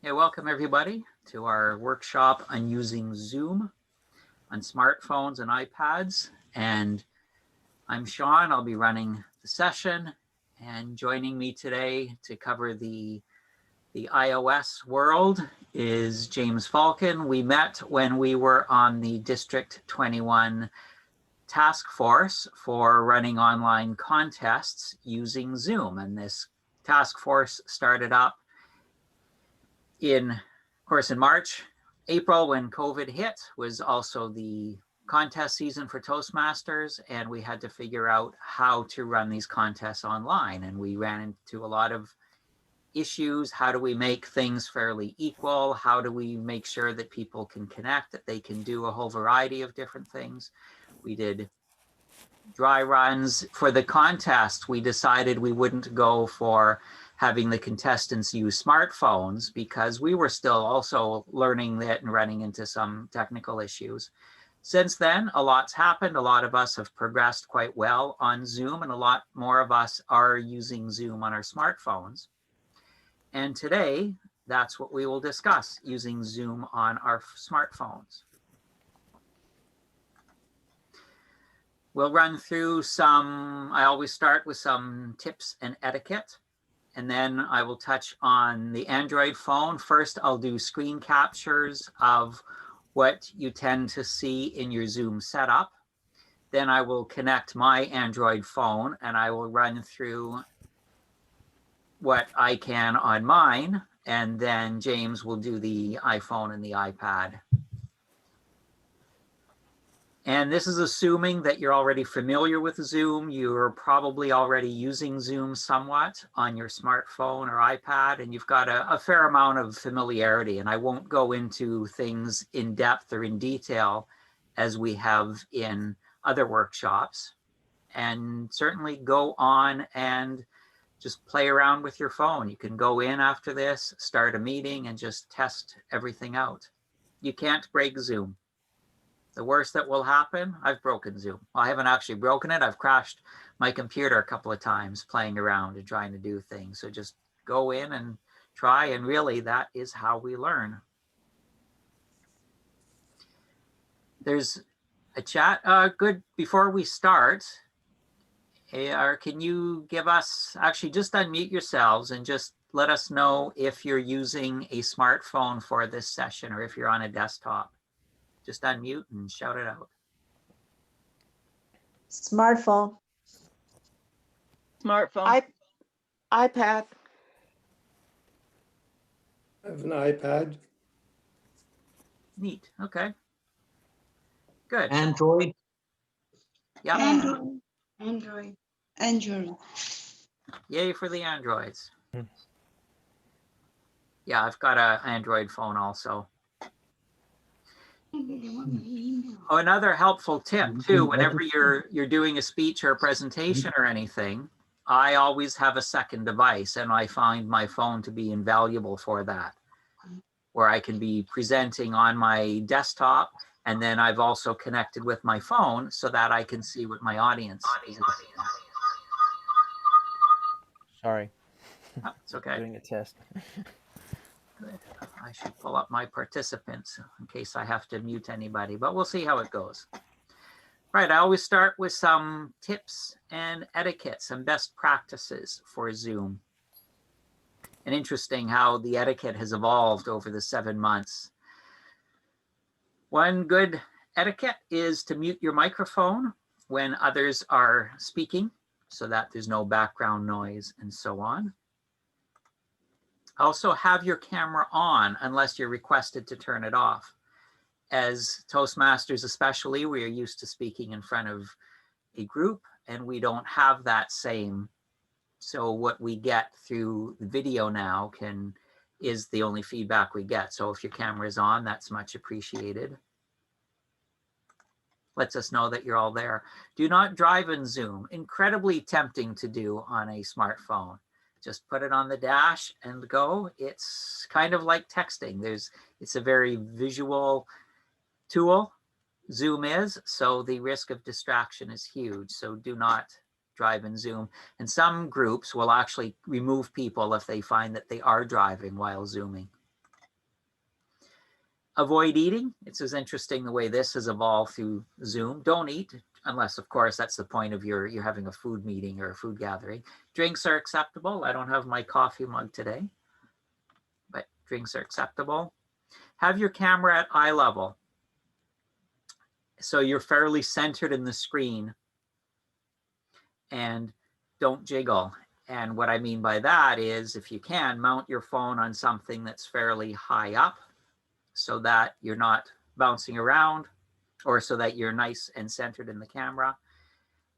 Hey, welcome everybody to our workshop on using Zoom on smartphones and iPads. And I'm Shawn. I'll be running the session, and joining me today to cover the iOS world is James Falcon. We met when we were on the District 21 task force for running online contests using Zoom. And this task force started up in March. April, when COVID hit, was also the contest season for Toastmasters, and we had to figure out how to run these contests online. And we ran into a lot of issues. How do we make things fairly equal? How do we make sure that people can connect, that they can do a whole variety of different things? We did dry runs. For the contest, we decided we wouldn't go for having the contestants use smartphones because we were still also learning that and running into some technical issues. Since then, a lot's happened. A lot of us have progressed quite well on Zoom, and a lot more of us are using Zoom on our smartphones. And today, that's what we will discuss, using Zoom on our smartphones. We'll run through I always start with some tips and etiquette. And then I will touch on the Android phone. First, I'll do screen captures of what you tend to see in your Zoom setup. Then I will connect my Android phone and I will run through what I can on mine. And then James will do the iPhone and the iPad. And this is assuming that you're already familiar with Zoom. You're probably already using Zoom somewhat on your smartphone or iPad, and you've got a fair amount of familiarity. And I won't go into things in depth or in detail as we have in other workshops. And certainly go on and just play around with your phone. You can go in after this, start a meeting, and just test everything out. You can't break Zoom. The worst that will happen, I've broken Zoom. Well, I haven't actually broken it. I've crashed my computer a couple of times playing around and trying to do things. So just go in and try. And really, that is how we learn. There's a chat. Good. Before we start, can you give us, actually just unmute yourselves and just let us know if you're using a smartphone for this session or if you're on a desktop. Just unmute and shout it out. Smartphone. Smartphone. iPad. I have an iPad. Neat. Okay. Good. Android. Yeah. Android. Yay for the Androids. Yeah, I've got an Android phone also. Oh, another helpful tip too, whenever you're doing a speech or a presentation or anything, I always have a second device, and I find my phone to be invaluable for that, where I can be presenting on my desktop, and then I've also connected with my phone so that I can see what my audience is. Sorry. Oh, it's okay. Doing a test. Good. I should pull up my participants in case I have to mute anybody, but we'll see how it goes. Right, I always start with some tips and etiquette, some best practices for Zoom. And interesting how the etiquette has evolved over the 7 months. One good etiquette is to mute your microphone when others are speaking so that there's no background noise and so on. Also have your camera on unless you're requested to turn it off. As Toastmasters especially, we are used to speaking in front of a group and we don't have that same. So what we get through the video now is the only feedback we get. So if your camera is on, that's much appreciated. Lets us know that you're all there. Do not drive in Zoom. Incredibly tempting to do on a smartphone. Just put it on the dash and go. It's kind of like texting. It's a very visual tool, Zoom is, so the risk of distraction is huge. So do not drive in Zoom. And some groups will actually remove people if they find that they are driving while Zooming. Avoid eating. It's as interesting the way this has evolved through Zoom. Don't eat unless, of course, that's the point of you're having a food meeting or a food gathering. Drinks are acceptable. I don't have my coffee mug today, but drinks are acceptable. Have your camera at eye level, so you're fairly centered in the screen, and don't jiggle. And what I mean by that is, if you can, mount your phone on something that's fairly high up so that you're not bouncing around, or so that you're nice and centered in the camera.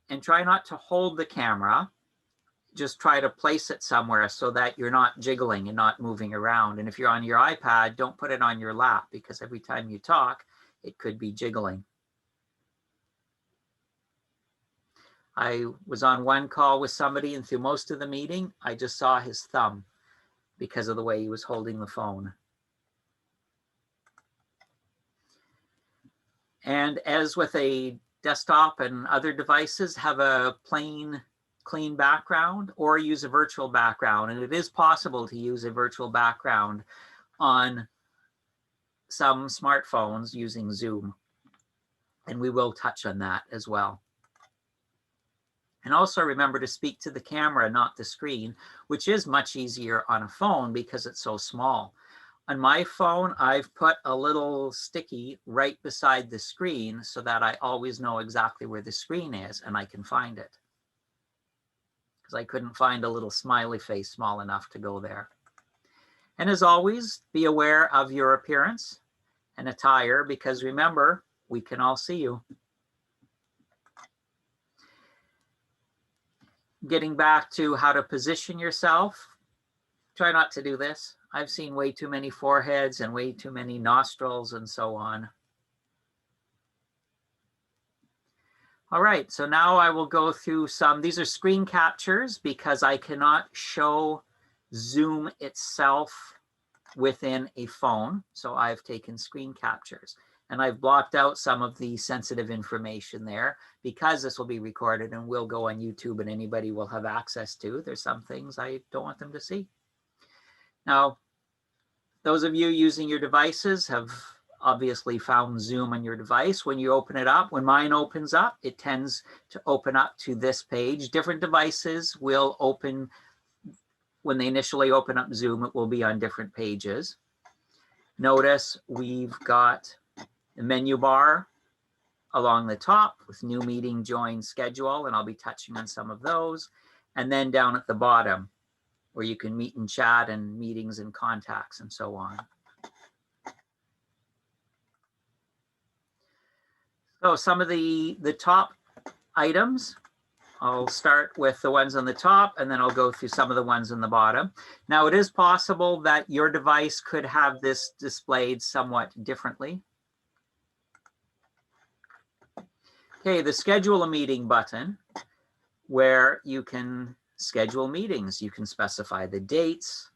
And try not to hold the camera. Just try to place it somewhere so that you're not jiggling and not moving around. And if you're on your iPad, don't put it on your lap, because every time you talk, it could be jiggling. I was on one call with somebody, and through most of the meeting, I just saw his thumb because of the way he was holding the phone. And as with a desktop and other devices, have a plain, clean background, or use a virtual background. And it is possible to use a virtual background on some smartphones using Zoom. And we will touch on that as well. And also remember to speak to the camera, not the screen, which is much easier on a phone because it's so small. On my phone, I've put a little sticky right beside the screen so that I always know exactly where the screen is and I can find it, because I couldn't find a little smiley face small enough to go there. And as always, be aware of your appearance and attire, because remember, we can all see you. Getting back to how to position yourself, try not to do this. I've seen way too many foreheads and way too many nostrils and so on. All right, so now I will go through some, these are screen captures because I cannot show Zoom itself within a phone. So I've taken screen captures, and I've blocked out some of the sensitive information there because this will be recorded and will go on YouTube and anybody will have access to. There's some things I don't want them to see. Now, those of you using your devices have obviously found Zoom on your device. When you open it up, when mine opens up, it tends to open up to this page. Different devices will open, when they initially open up Zoom, it will be on different pages. Notice we've got the menu bar along the top with new meeting, join, schedule, and I'll be touching on some of those. And then down at the bottom, where you can meet and chat and meetings and contacts and so on. So some of the top items, I'll start with the ones on the top and then I'll go through some of the ones on the bottom. Now, it is possible that your device could have this displayed somewhat differently. Okay, the schedule a meeting button, where you can schedule meetings. You can specify the dates,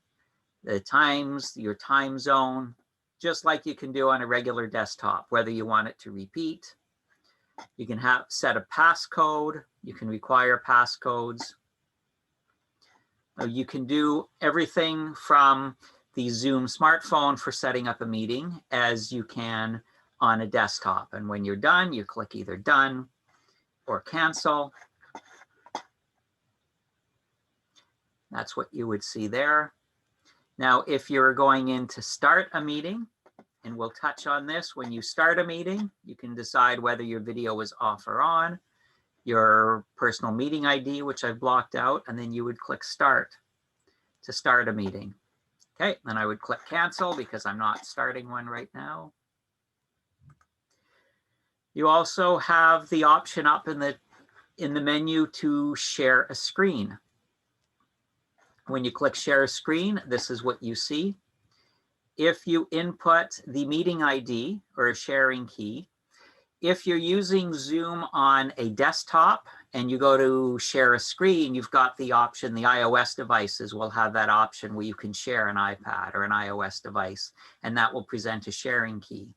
the times, your time zone, just like you can do on a regular desktop, whether you want it to repeat. You can set a passcode. You can require passcodes. You can do everything from the Zoom smartphone for setting up a meeting as you can on a desktop. And when you're done, you click either done or cancel. That's what you would see there. Now, if you're going in to start a meeting, and we'll touch on this, when you start a meeting, you can decide whether your video is off or on, your personal meeting ID, which I've blocked out, and then you would click start to start a meeting. Okay, then I would click cancel because I'm not starting one right now. You also have the option up in the menu to share a screen. When you click share a screen, this is what you see. If you input the meeting ID or a sharing key, if you're using Zoom on a desktop and you go to share a screen, you've got the option, the iOS devices will have that option where you can share an iPad or an iOS device, and that will present a sharing key.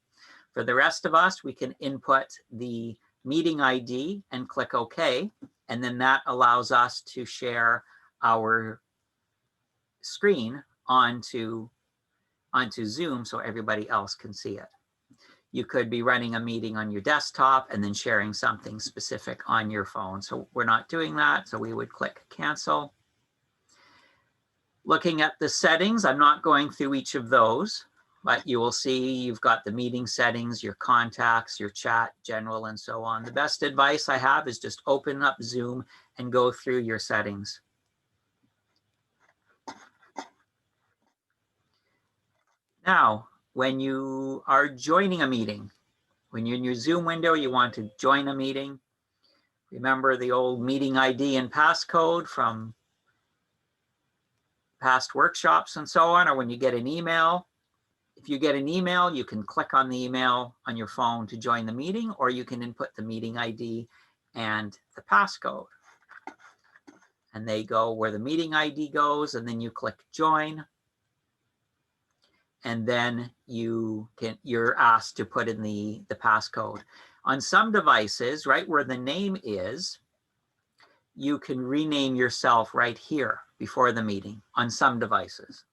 For the rest of us, we can input the meeting ID and click OK, and then that allows us to share our screen onto onto Zoom so everybody else can see it. You could be running a meeting on your desktop and then sharing something specific on your phone. So we're not doing that. So we would click cancel. Looking at the settings, I'm not going through each of those, but you will see you've got the meeting settings, your contacts, your chat, general, and so on. The best advice I have is just open up Zoom and go through your settings. Now, when you are joining a meeting, when you're in your Zoom window, you want to join a meeting. Remember the old meeting ID and passcode from past workshops and so on, or when you get an email. If you get an email, you can click on the email on your phone to join the meeting, or you can input the meeting ID and the passcode. And they go where the meeting ID goes, and then you click join. And then you're asked to put in the passcode. On some devices, right where the name is, you can rename yourself right here before the meeting on some devices.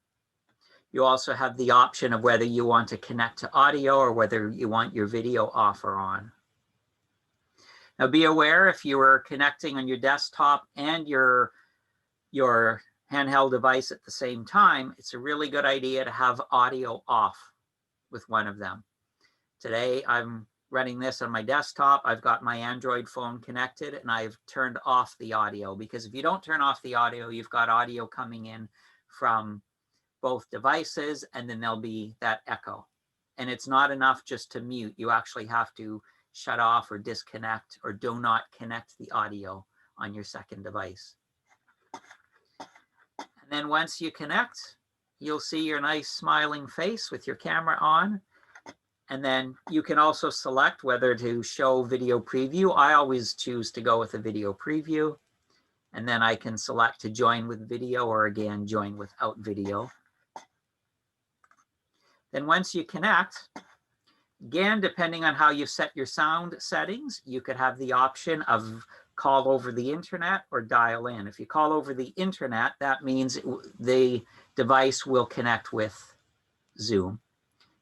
You also have the option of whether you want to connect to audio or whether you want your video off or on. Now be aware, if you are connecting on your desktop and your handheld device at the same time, it's a really good idea to have audio off with one of them. Today, I'm running this on my desktop. I've got my Android phone connected and I've turned off the audio, because if you don't turn off the audio, you've got audio coming in from both devices, and then there'll be that echo. And it's not enough just to mute. You actually have to shut off or disconnect or do not connect the audio on your second device. And then once you connect, you'll see your nice smiling face with your camera on. And then you can also select whether to show video preview. I always choose to go with a video preview. And then I can select to join with video, or again, join without video. Then once you connect, again, depending on how you set your sound settings, you could have the option of call over the internet or dial in. If you call over the internet, that means the device will connect with Zoom.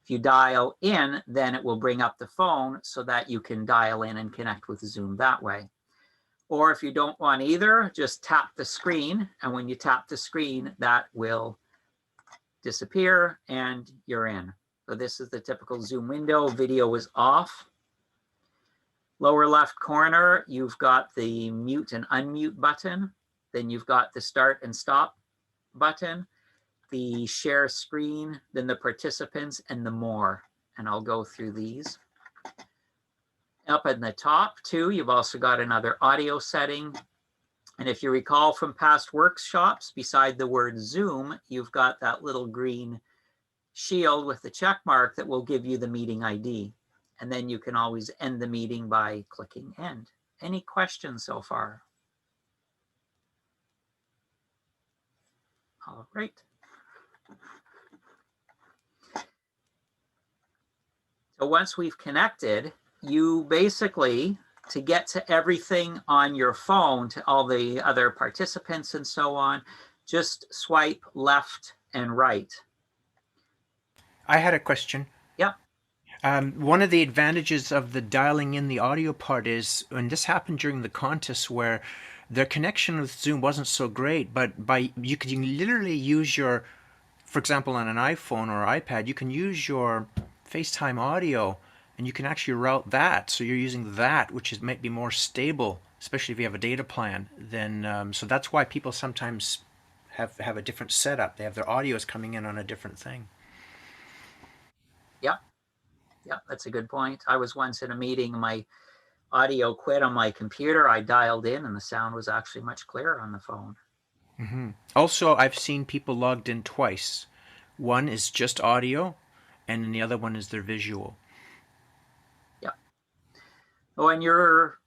If you dial in, then it will bring up the phone so that you can dial in and connect with Zoom that way. Or if you don't want either, just tap the screen. And when you tap the screen, that will disappear and you're in. So this is the typical Zoom window. Video is off. Lower left corner, you've got the mute and unmute button. Then you've got the start and stop button, the share screen, then the participants, and the more. And I'll go through these. Up in the top too, you've also got another audio setting. And if you recall from past workshops, beside the word Zoom, you've got that little green shield with the check mark that will give you the meeting ID. And then you can always end the meeting by clicking end. Any questions so far? All right. So once we've connected, you basically, to get to everything on your phone, to all the other participants and so on, just swipe left and right. I had a question. Yeah. One of the advantages of the dialing in the audio part is, and this happened during the contest where their connection with Zoom wasn't so great, but you can literally use your, for example, on an iPhone or iPad, you can use your FaceTime audio and you can actually route that. So you're using that, which might be more stable, especially if you have a data plan. Then so that's why people sometimes have a different setup. They have their audios coming in on a different thing. Yeah, that's a good point. I was once in a meeting, my audio quit on my computer. I dialed in and the sound was actually much clearer on the phone. Mm-hmm. Also, I've seen people logged in twice. One is just audio, and then the other one is their visual. Yeah. Oh, and you're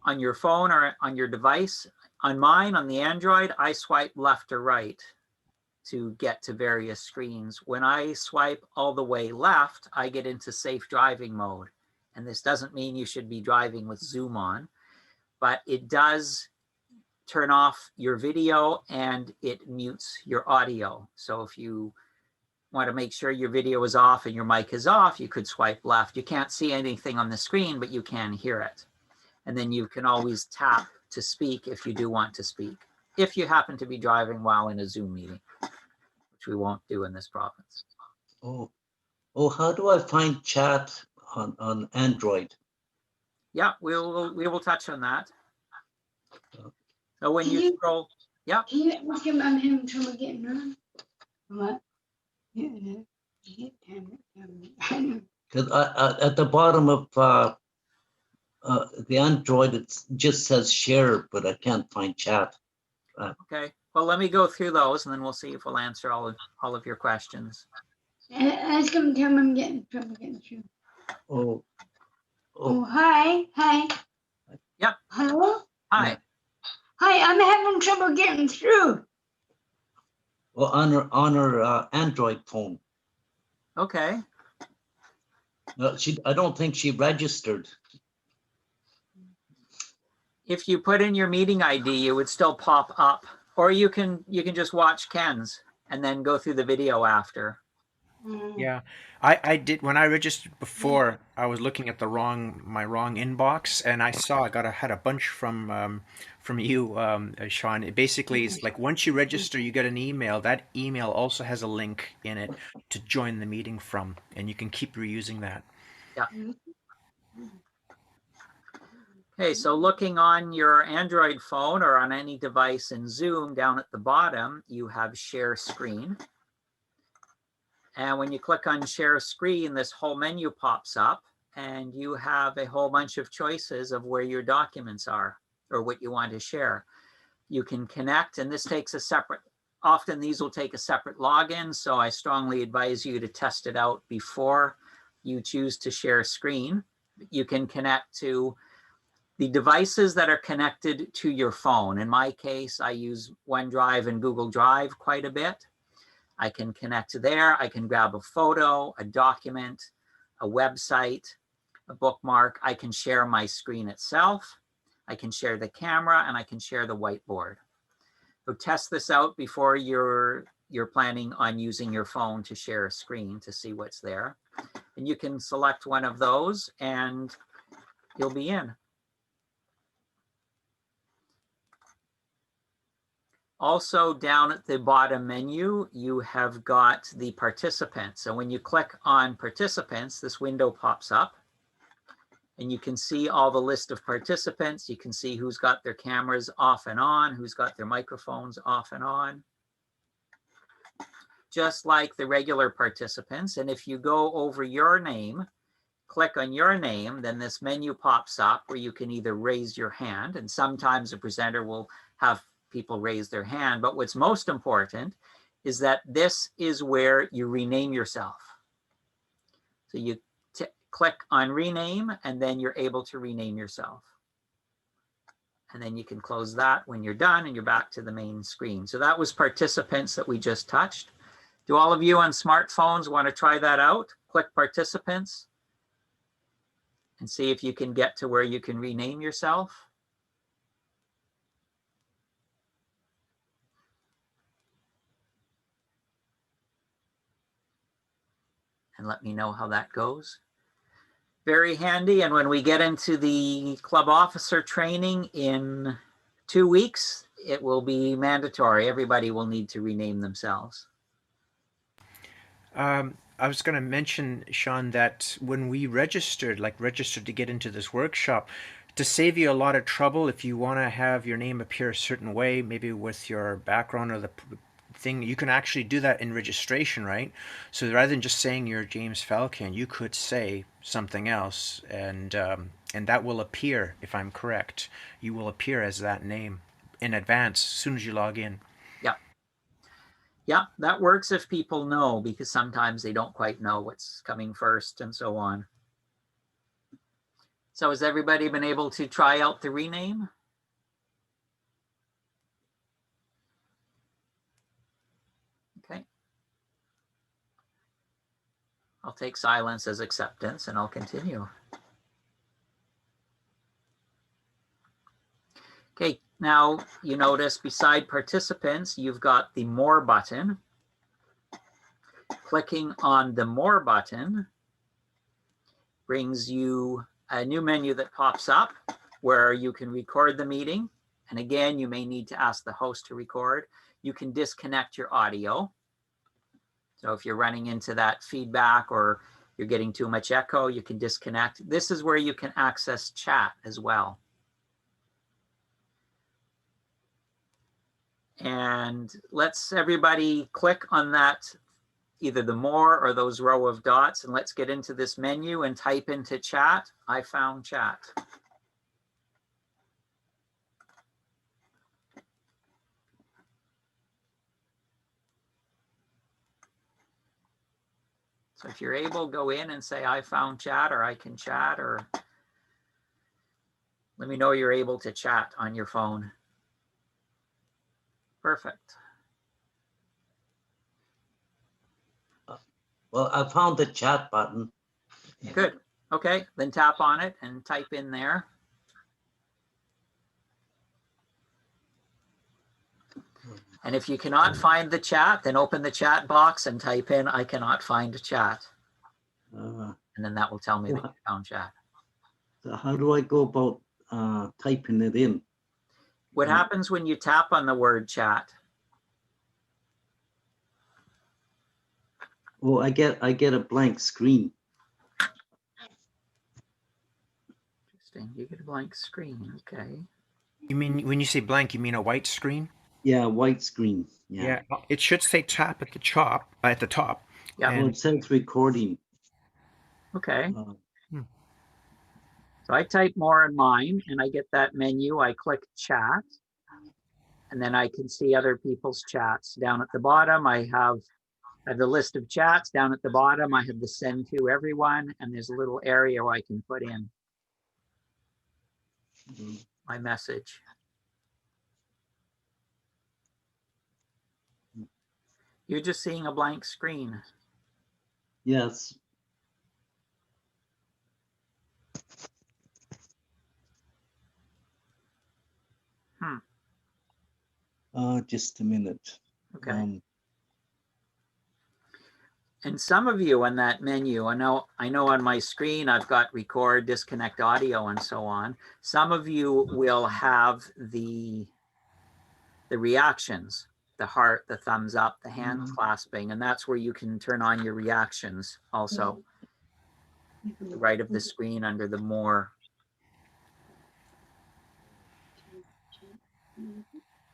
on your phone or on your device. On mine, on the Android, I swipe left or right to get to various screens. When I swipe all the way left, I get into safe driving mode. And this doesn't mean you should be driving with Zoom on, but it does turn off your video and it mutes your audio. So if you want to make sure your video is off and your mic is off, you could swipe left. You can't see anything on the screen, but you can hear it. And then you can always tap to speak if you do want to speak, if you happen to be driving while in a Zoom meeting, which we won't do in this province. Oh, how do I find chat on Android? Yeah, we will touch on that. So when you scroll, yeah. Can you ask him? I'm having trouble getting on. What? Yeah. Because at the bottom of the Android, it just says share, but I can't find chat. Okay. Well, let me go through those, and then we'll see if we'll answer all of your questions. Ask him. Tell him I'm getting trouble getting through. Oh, Oh, hi. Yep. Hello. Hi. Hi. I'm having trouble getting through. well, on her Android phone. Okay. I don't think she registered. If you put in your meeting ID, it would still pop up, or you can just watch Ken's and then go through the video after. Yeah, I did when I registered before. I was looking at my wrong inbox, and I had a bunch from you, Shawn. It basically is like once you register, you get an email. That email also has a link in it to join the meeting from, and you can keep reusing that. Yeah. Okay, so looking on your Android phone or on any device in Zoom, down at the bottom, you have share screen. And when you click on share screen, this whole menu pops up and you have a whole bunch of choices of where your documents are or what you want to share. You can connect, and this takes often these will take a separate login. So I strongly advise you to test it out before you choose to share screen. You can connect to the devices that are connected to your phone. In my case, I use OneDrive and Google Drive quite a bit. I can connect there. I can grab a photo, a document, a website, a bookmark. I can share my screen itself. I can share the camera, and I can share the whiteboard. So test this out before you're planning on using your phone to share a screen to see what's there. And you can select one of those and you'll be in. Also, down at the bottom menu, you have got the participants. So when you click on participants, this window pops up and you can see all the list of participants. You can see who's got their cameras off and on, who's got their microphones off and on, just like the regular participants. And if you go over your name, click on your name, then this menu pops up where you can either raise your hand, and sometimes the presenter will have people raise their hand. But what's most important is that this is where you rename yourself. So you click on rename, and then you're able to rename yourself. And then you can close that when you're done and you're back to the main screen. So that was participants that we just touched. Do all of you on smartphones want to try that out? Click participants and see if you can get to where you can rename yourself. And let me know how that goes. Very handy. And when we get into the club officer training in 2 weeks, it will be mandatory. Everybody will need to rename themselves. I was going to mention, Shawn, that when we registered to get into this workshop, to save you a lot of trouble, if you want to have your name appear a certain way, maybe with your background or the thing, you can actually do that in registration, right? So rather than just saying you're James Falcon, you could say something else, and that will appear, if I'm correct. You will appear as that name in advance as soon as you log in. Yeah, that works if people know, because sometimes they don't quite know what's coming first and so on. So has everybody been able to try out the rename? Okay. I'll take silence as acceptance and I'll continue. Okay, now you notice beside participants, you've got the More button. clicking on the More button brings you a new menu that pops up where you can record the meeting. And again, you may need to ask the host to record. You can disconnect your audio. So if you're running into that feedback or you're getting too much echo, you can disconnect. This is where you can access chat as well. And let's everybody click on that, either the more or those row of dots, and let's get into this menu and type into chat, I found chat. So if you're able, go in and say, I found chat, or I can chat, or let me know you're able to chat on your phone. Perfect. Well, I found the chat button. Good. Okay, then tap on it and type in there. And if you cannot find the chat, then open the chat box and type in, I cannot find chat. And then that will tell me that you found chat. So how do I go about typing it in? What happens when you tap on the word chat? Oh, I get a blank screen. Interesting. You get a blank screen. Okay. You mean when you say blank, you mean a white screen? Yeah, white screen. Yeah. It should say tap at the top. Yeah. Well, it says recording. Okay. Uh, So I type more in mine and I get that menu. I click chat and then I can see other people's chats. Down at the bottom, I have the list of chats. Down at the bottom, I have the send to everyone, and there's a little area where I can put in my message. You're just seeing a blank screen. yes. Just a minute. Okay. And some of you on that menu, I know on my screen, I've got record, disconnect audio, and so on. Some of you will have the reactions, the heart, the thumbs up, the hand clasping, and that's where you can turn on your reactions also. To the right of the screen under the more.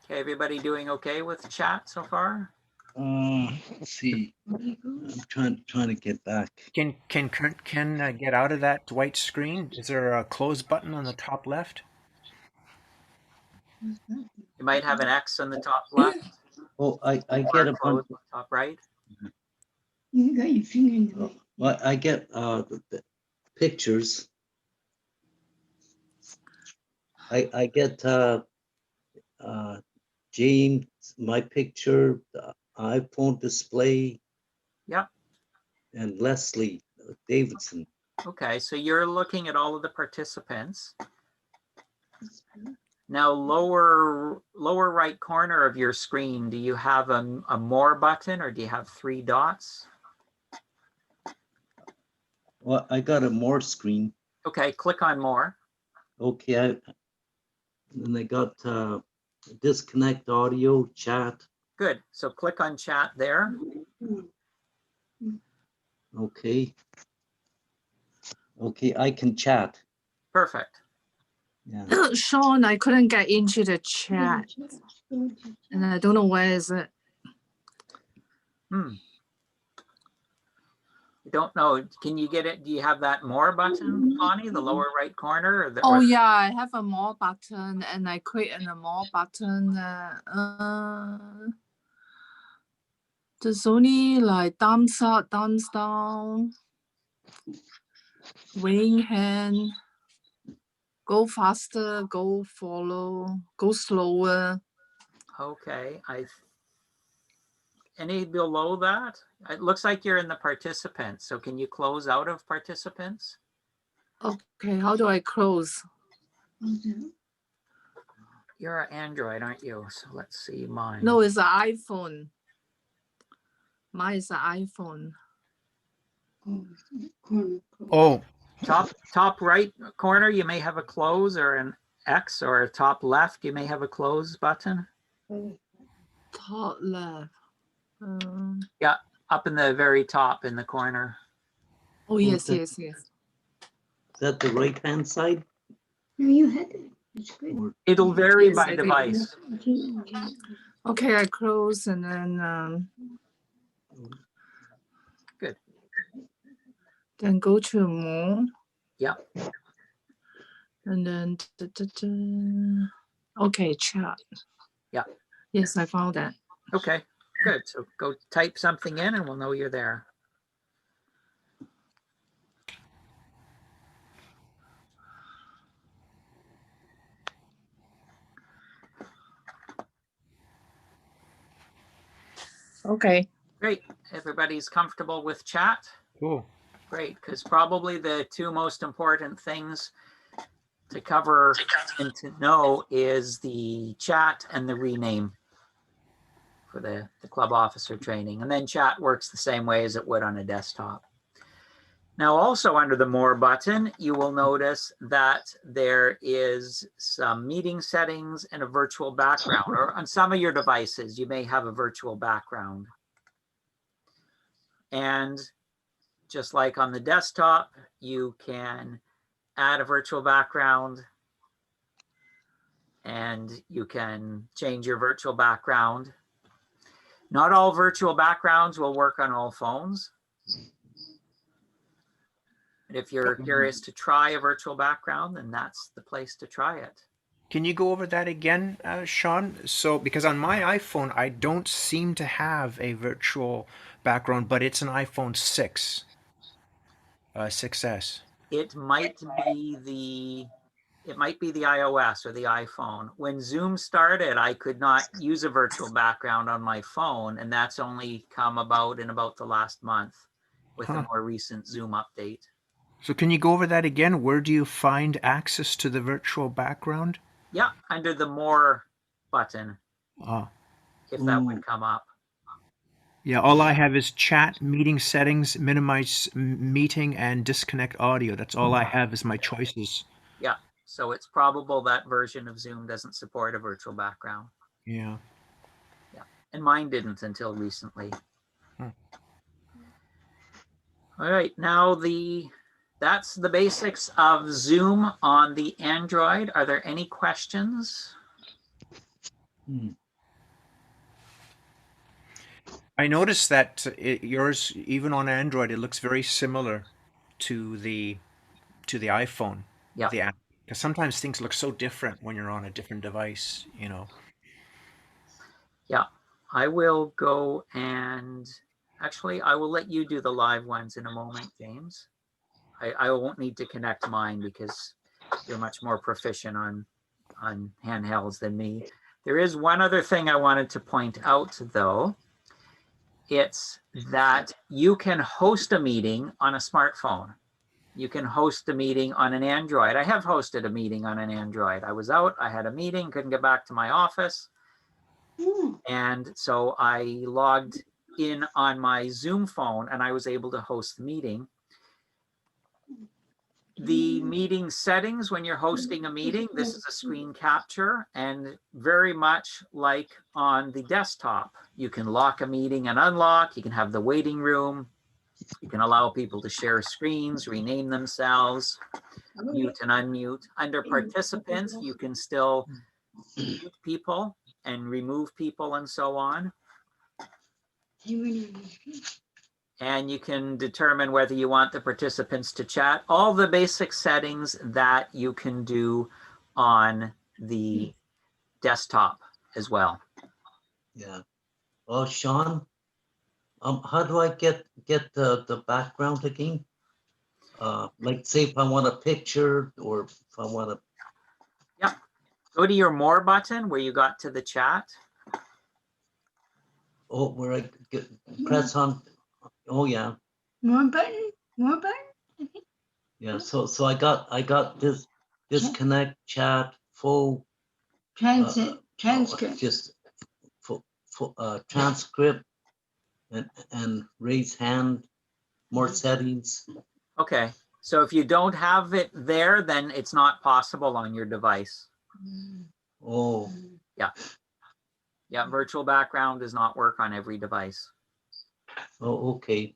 Okay, everybody doing okay with chat so far? Let's see. I'm trying to get back. Can get out of that white screen? Is there a close button on the top left? You might have an X on the top left. Oh, I get a close bunch. on the top right. You got your finger in the Well, I get the pictures. I get James, my picture, the iPhone display. Yep. And Leslie Davidson. Okay, so you're looking at all of the participants. Now, lower right corner of your screen, do you have a more button or do you have 3 dots? Well, I got a more screen. Okay, click on more. Okay, and I got disconnect audio, chat. Good, so click on chat there. Okay. Okay, I can chat. Perfect. Yeah. Shawn, I couldn't get into the chat, and I don't know where is it. I don't know. Can you get it? Do you have that more button, Connie, the lower right corner? Or Oh yeah, I have a more button, and I click on the more button. There's only like thumbs up, thumbs down, waving hand, go faster, go follow, go slower. Okay, any below that? It looks like you're in the participants. So can you close out of participants? Okay, how do I close? You're an Android, aren't you? So let's see mine. No, it's an iPhone. Mine is an iPhone. Oh, corner. Oh, Top right corner, you may have a close or an X, or top left, you may have a close button. Top left. Up in the very top in the corner. Oh, yes, the- yes, yes. Is that the right-hand side? No, you had it. It's good. It'll vary Yes, by I did. device. Okay. Okay, I close and then Good. Then go to more. Yep. And then okay, chat. Yep. Yes, I found that. Okay, good. So go type something in and we'll know you're there. Okay. Great. Everybody's comfortable with chat? cool. Great, because probably the two most important things to cover and to know is the chat and the rename for the club officer training. And then chat works the same way as it would on a desktop. Now, also under the More button, you will notice that there is some meeting settings and a virtual background, or on some of your devices, you may have a virtual background. And just like on the desktop, you can add a virtual background and you can change your virtual background. Not all virtual backgrounds will work on all phones. And if you're curious to try a virtual background, then that's the place to try it. Can you go over that again, Shawn? So, because on my iPhone, I don't seem to have a virtual background, but it's an iPhone 6, 6S. It might be the iOS or the iPhone. When Zoom started, I could not use a virtual background on my phone, and that's only come about in about the last month with a more recent Zoom update. So can you go over that again? Where do you find access to the virtual background? Yeah, under the More button, if that would come up. Yeah, all I have is chat, meeting settings, minimize meeting, and disconnect audio. That's all I have as my choices. Yeah, so it's probable that version of Zoom doesn't support a virtual background. Yeah. Yeah, and mine didn't until recently. All right, now that's the basics of Zoom on the Android. Are there any questions? I noticed that yours, even on Android, it looks very similar to the iPhone. Yeah. The app, because sometimes things look so different when you're on a different device, you know. Yeah, I will go and actually I will let you do the live ones in a moment, James. I won't need to connect mine because you're much more proficient on handhelds than me. There is one other thing I wanted to point out, though. It's that you can host a meeting on a smartphone. You can host a meeting on an Android. I have hosted a meeting on an Android. I was out, I had a meeting, couldn't get back to my office. And so I logged in on my Zoom phone and I was able to host the meeting. The meeting settings, when you're hosting a meeting, this is a screen capture, and very much like on the desktop, you can lock a meeting and unlock, you can have the waiting room, you can allow people to share screens, rename themselves, mute and unmute. Under participants, you can still mute people and remove people and so on. And you can determine whether you want the participants to chat. All the basic settings that you can do on the desktop as well. Yeah. Oh, Shawn, how do I get the background again? Like say if I want a picture or if I want to. Yep. Go to your More button where you got to the chat. Oh, where I press on. Oh yeah. More button. Yeah. So I got this disconnect chat full Transcript. just full transcript and raise hand, more settings. Okay, so if you don't have it there, then it's not possible on your device. Oh, Yeah, virtual background does not work on every device. oh, okay.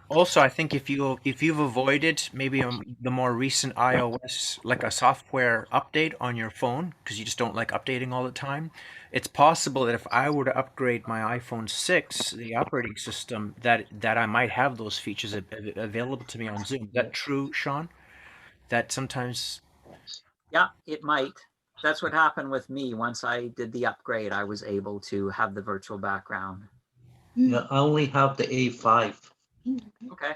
Also, I think if you've avoided maybe the more recent iOS, like a software update on your phone, because you just don't like updating all the time, it's possible that if I were to upgrade my iPhone 6, the operating system, that I might have those features available to me on Zoom. Is that true, Shawn? That sometimes. Yeah, it might. That's what happened with me. Once I did the upgrade, I was able to have the virtual background. Yeah, I only have the A5. Okay.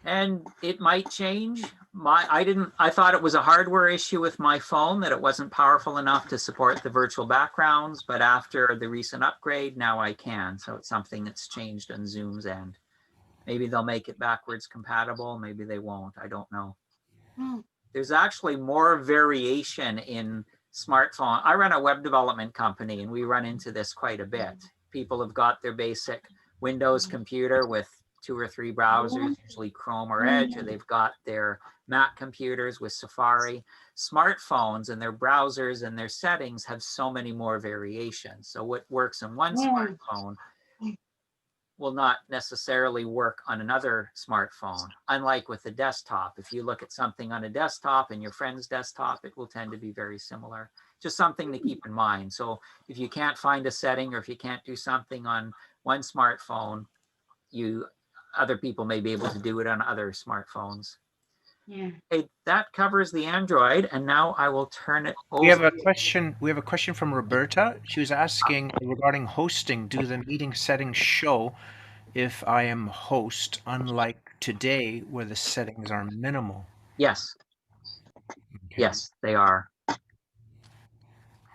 And it might change. I thought it was a hardware issue with my phone, that it wasn't powerful enough to support the virtual backgrounds, but after the recent upgrade, now I can. So it's something that's changed on Zoom's end. Maybe they'll make it backwards compatible. Maybe they won't. I don't know. There's actually more variation in smartphone. I run a web development company and we run into this quite a bit. People have got their basic Windows computer with 2 or 3 browsers, usually Chrome or Edge, or they've got their Mac computers with Safari. Smartphones and their browsers and their settings have so many more variations. So what works in one smartphone will not necessarily work on another smartphone. Unlike with the desktop, if you look at something on a desktop and your friend's desktop, it will tend to be very similar. Just something to keep in mind. So if you can't find a setting, or if you can't do something on one smartphone, other people may be able to do it on other smartphones. Yeah. Okay, that covers the Android, and now I will turn it over. We have a question. We have a question from Roberta. She was asking regarding hosting. Do the meeting settings show if I am host, unlike today where the settings are minimal? Yes. Okay. Yes, they are.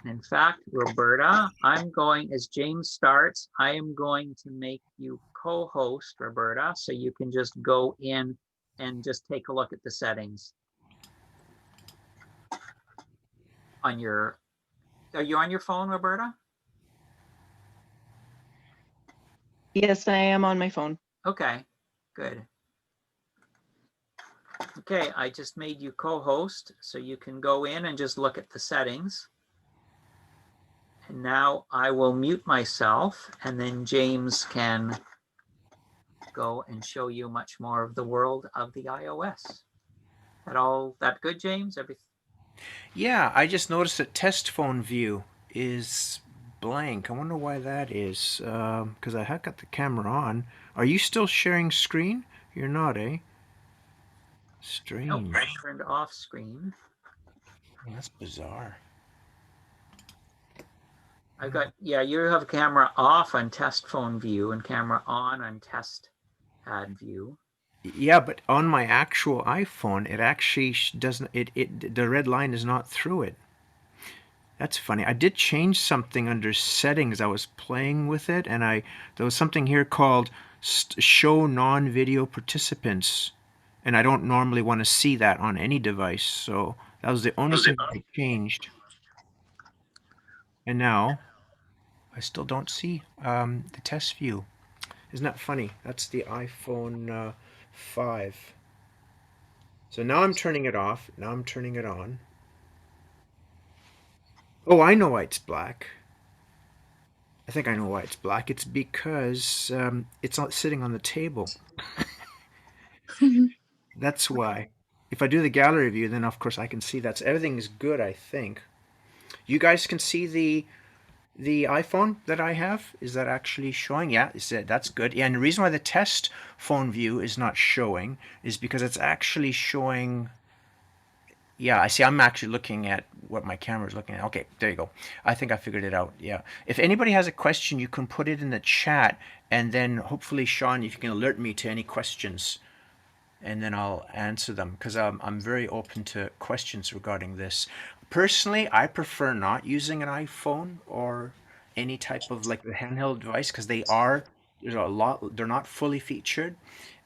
In fact, Roberta, as James starts, I am going to make you co-host, Roberta, so you can just go in and just take a look at the settings. Are you on your phone, Roberta? Yes, I am on my phone. Okay, good. Okay, I just made you co-host, so you can go in and just look at the settings. And now I will mute myself, and then James can go and show you much more of the world of the iOS. That good, James? Yeah, I just noticed that test phone view is blank. I wonder why that is. Because I have got the camera on. Are you still sharing screen? You're not, eh? Strange. Nope, turned off screen. That's bizarre. You have camera off on test phone view and camera on test pad view. Yeah, but on my actual iPhone, it actually doesn't. The red line is not through it. That's funny. I did change something under settings. I was playing with it, and there was something here called show non-video participants, and I don't normally want to see that on any device. So that was the only thing I changed. And now I still don't see the test view. Isn't that funny? That's the iPhone 5. So now I'm turning it off. Now I'm turning it on. Oh, I know why it's black. I think I know why it's black. It's because it's not sitting on the table. That's why. If I do the gallery view, then of course I can see everything is good, I think. You guys can see the iPhone that I have. Is that actually showing? Yeah, that's good. Yeah, and the reason why the test phone view is not showing is because it's actually showing. Yeah, I see. I'm actually looking at what my camera is looking at. Okay, there you go. I think I figured it out. Yeah. If anybody has a question, you can put it in the chat, and then hopefully, Shawn, if you can alert me to any questions, and then I'll answer them, because I'm very open to questions regarding this. Personally, I prefer not using an iPhone or any type of like the handheld device, because there's a lot, they're not fully featured.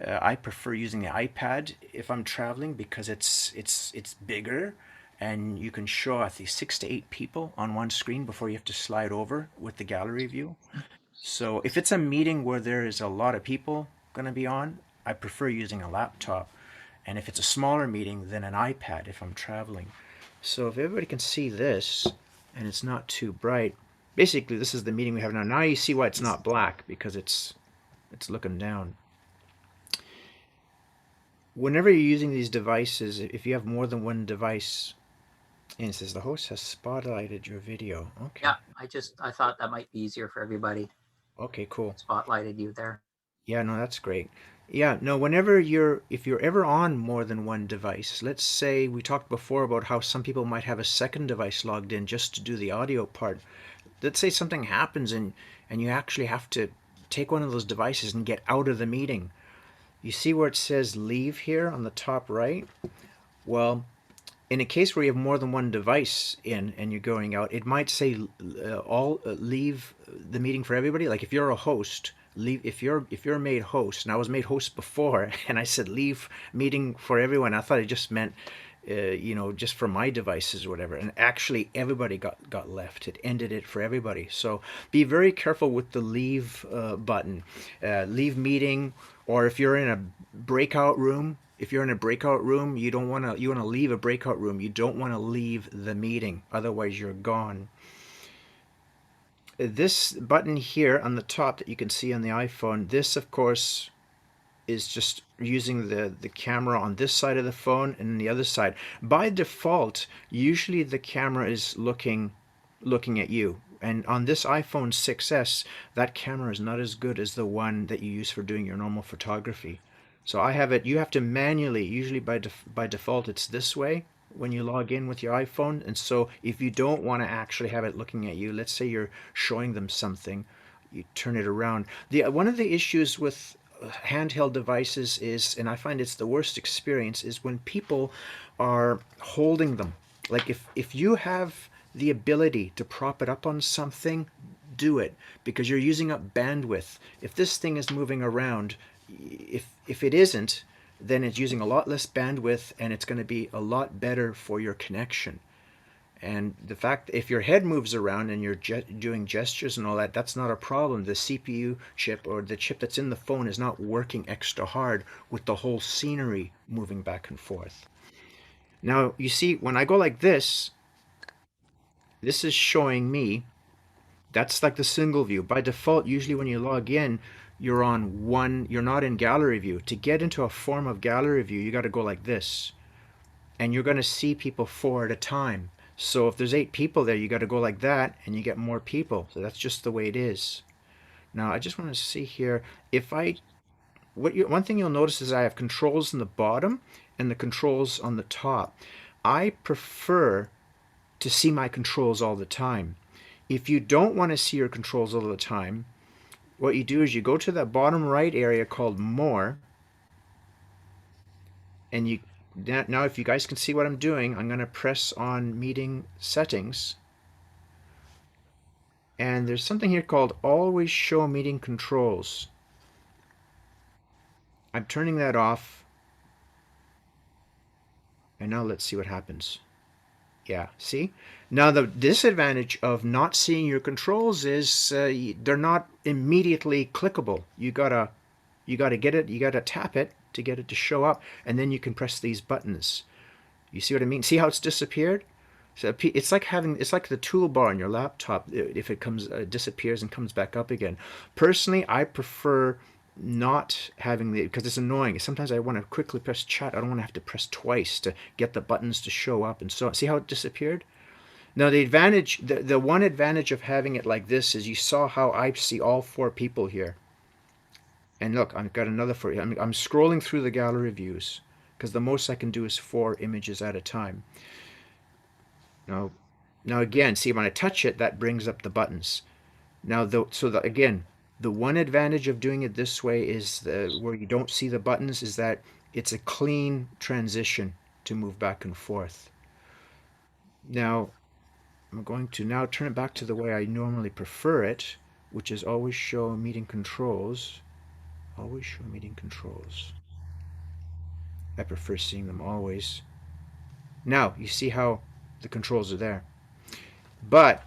I prefer using the iPad if I'm traveling, because it's bigger, and you can show, I think, 6 to 8 people on one screen before you have to slide over with the gallery view. So if it's a meeting where there is a lot of people going to be on, I prefer using a laptop. And if it's a smaller meeting, then an iPad if I'm traveling. So if everybody can see this and it's not too bright, basically this is the meeting we have now. Now you see why it's not black, because it's looking down. Whenever you're using these devices, if you have more than one device, and it says the host has spotlighted your video. Okay. Yeah, I thought that might be easier for everybody. Okay, cool. Spotlighted you there. Yeah, no, that's great. Yeah, no, if you're ever on more than one device, let's say we talked before about how some people might have a second device logged in just to do the audio part. Let's say something happens and you actually have to take one of those devices and get out of the meeting. You see where it says leave here on the top right? Well, in a case where you have more than one device in and you're going out, it might say leave the meeting for everybody. Like if you're a host, leave. If you're made host, and I was made host before, and I said leave meeting for everyone, I thought it just meant just for my devices or whatever. And actually, everybody got left. It ended it for everybody. So be very careful with the leave button. Leave meeting, or if you're in a breakout room. If you're in a breakout room, you want to leave a breakout room. You don't want to leave the meeting, otherwise you're gone. This button here on the top that you can see on the iPhone, this of course is just using the camera on this side of the phone and the other side. By default, usually the camera is looking at you. And on this iPhone 6s, that camera is not as good as the one that you use for doing your normal photography. So I have it, you have to manually, usually by default it's this way when you log in with your iPhone. And so if you don't want to actually have it looking at you, let's say you're showing them something, you turn it around. One of the issues with handheld devices is, and I find it's the worst experience, is when people are holding them. Like if you have the ability to prop it up on something, do it, because you're using up bandwidth. If this thing is moving around, if it isn't, then it's using a lot less bandwidth and it's going to be a lot better for your connection. And the fact, if your head moves around and you're doing gestures and all that, that's not a problem. The CPU chip or the chip that's in the phone is not working extra hard with the whole scenery moving back and forth. Now, you see, when I go like this is showing me, that's like the single view. By default, usually when you log in, you're not in gallery view. To get into a form of gallery view, you got to go like this. And you're going to see people 4 at a time. So if there's 8 people there, you got to go like that and you get more people. So that's just the way it is. Now I just want to see here, one thing you'll notice is I have controls in the bottom and the controls on the top. I prefer to see my controls all the time. If you don't want to see your controls all the time, what you do is you go to that bottom right area called More, and now if you guys can see what I'm doing, I'm going to press on Meeting Settings, and there's something here called Always Show Meeting Controls. I'm turning that off, and now let's see what happens. Yeah, see? Now the disadvantage of not seeing your controls is they're not immediately clickable. You gotta get it, you gotta tap it to get it to show up, and then you can press these buttons. You see what I mean? See how it's disappeared? So it's like the toolbar on your laptop. If it disappears and comes back up again. Personally, I prefer not having because it's annoying. Sometimes I want to quickly press chat. I don't want to have to press twice to get the buttons to show up and so on. See how it disappeared? Now the one advantage of having it like this is you saw how I see all 4 people here. And look, I've got another for you. I'm scrolling through the gallery views because the most I can do is 4 images at a time. Now again, see when I touch it, that brings up the buttons. Now, again, the one advantage of doing it this way is where you don't see the buttons is that it's a clean transition to move back and forth. Now, I'm going to now turn it back to the way I normally prefer it, which is always show meeting controls. Always show meeting controls. I prefer seeing them always. Now, you see how the controls are there. But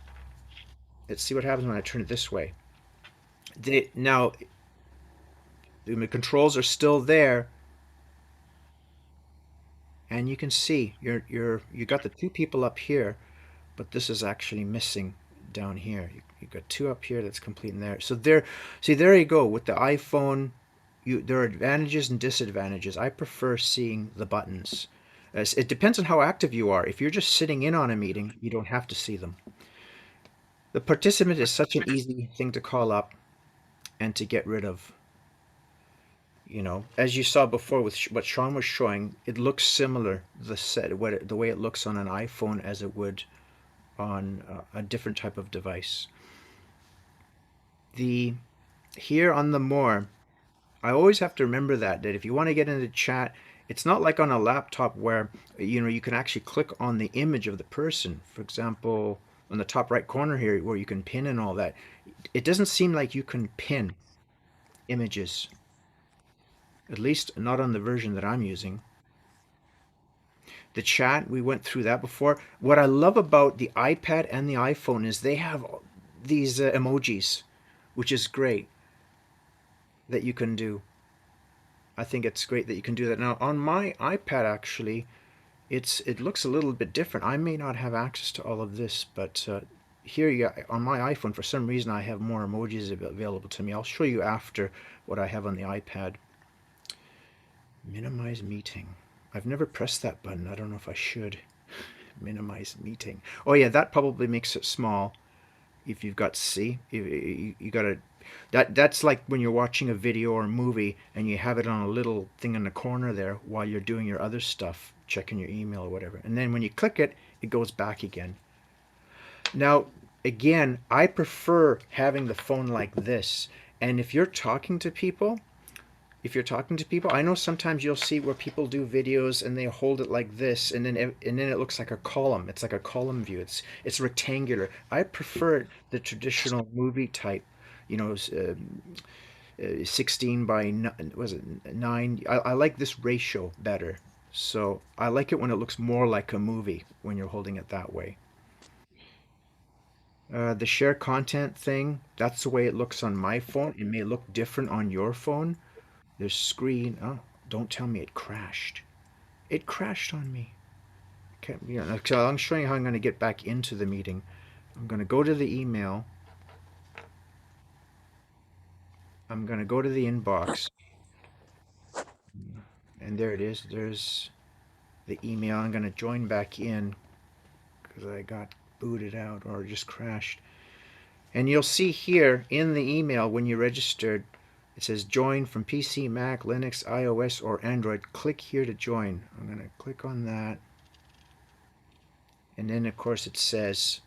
let's see what happens when I turn it this way. Now the controls are still there, and you can see you got the two people up here, but this is actually missing down here. You got two up here that's complete in there. So there, see, there you go. With the iPhone, there are advantages and disadvantages. I prefer seeing the buttons. It depends on how active you are. If you're just sitting in on a meeting, you don't have to see them. The participant is such an easy thing to call up and to get rid of. You know, as you saw before with what Shawn was showing, it looks similar, the way it looks on an iPhone as it would on a different type of device. Here on the more, I always have to remember that if you want to get into chat, it's not like on a laptop where you can actually click on the image of the person. For example, on the top right corner here where you can pin and all that. It doesn't seem like you can pin images. At least not on the version that I'm using. The chat, we went through that before. What I love about the iPad and the iPhone is they have these emojis, which is great that you can do. I think it's great that you can do that. Now on my iPad actually, it looks a little bit different. I may not have access to all of this, but here on my iPhone, for some reason I have more emojis available to me. I'll show you after what I have on the iPad. Minimize meeting. I've never pressed that button. I don't know if I should. Minimize meeting. Oh yeah, that probably makes it small. If you've got you got to. That's like when you're watching a video or a movie and you have it on a little thing in the corner there while you're doing your other stuff, checking your email or whatever. And then when you click it, it goes back again. Now, again, I prefer having the phone like this. And if you're talking to people, I know sometimes you'll see where people do videos and they hold it like this, and then it looks like a column. It's like a column view. It's rectangular. I prefer the traditional movie type, 16 by 9. I like this ratio better. So I like it when it looks more like a movie when you're holding it that way. The share content thing, that's the way it looks on my phone. It may look different on your phone. There's screen. Oh, don't tell me it crashed. It crashed on me. Okay, so I'm showing you how I'm going to get back into the meeting. I'm going to go to the email. I'm going to go to the inbox. And there it is. There's the email. I'm going to join back in because I got booted out or just crashed. And you'll see here in the email when you registered, it says join from PC, Mac, Linux, iOS, or Android. Click here to join. I'm going to click on that. And then, of course, it says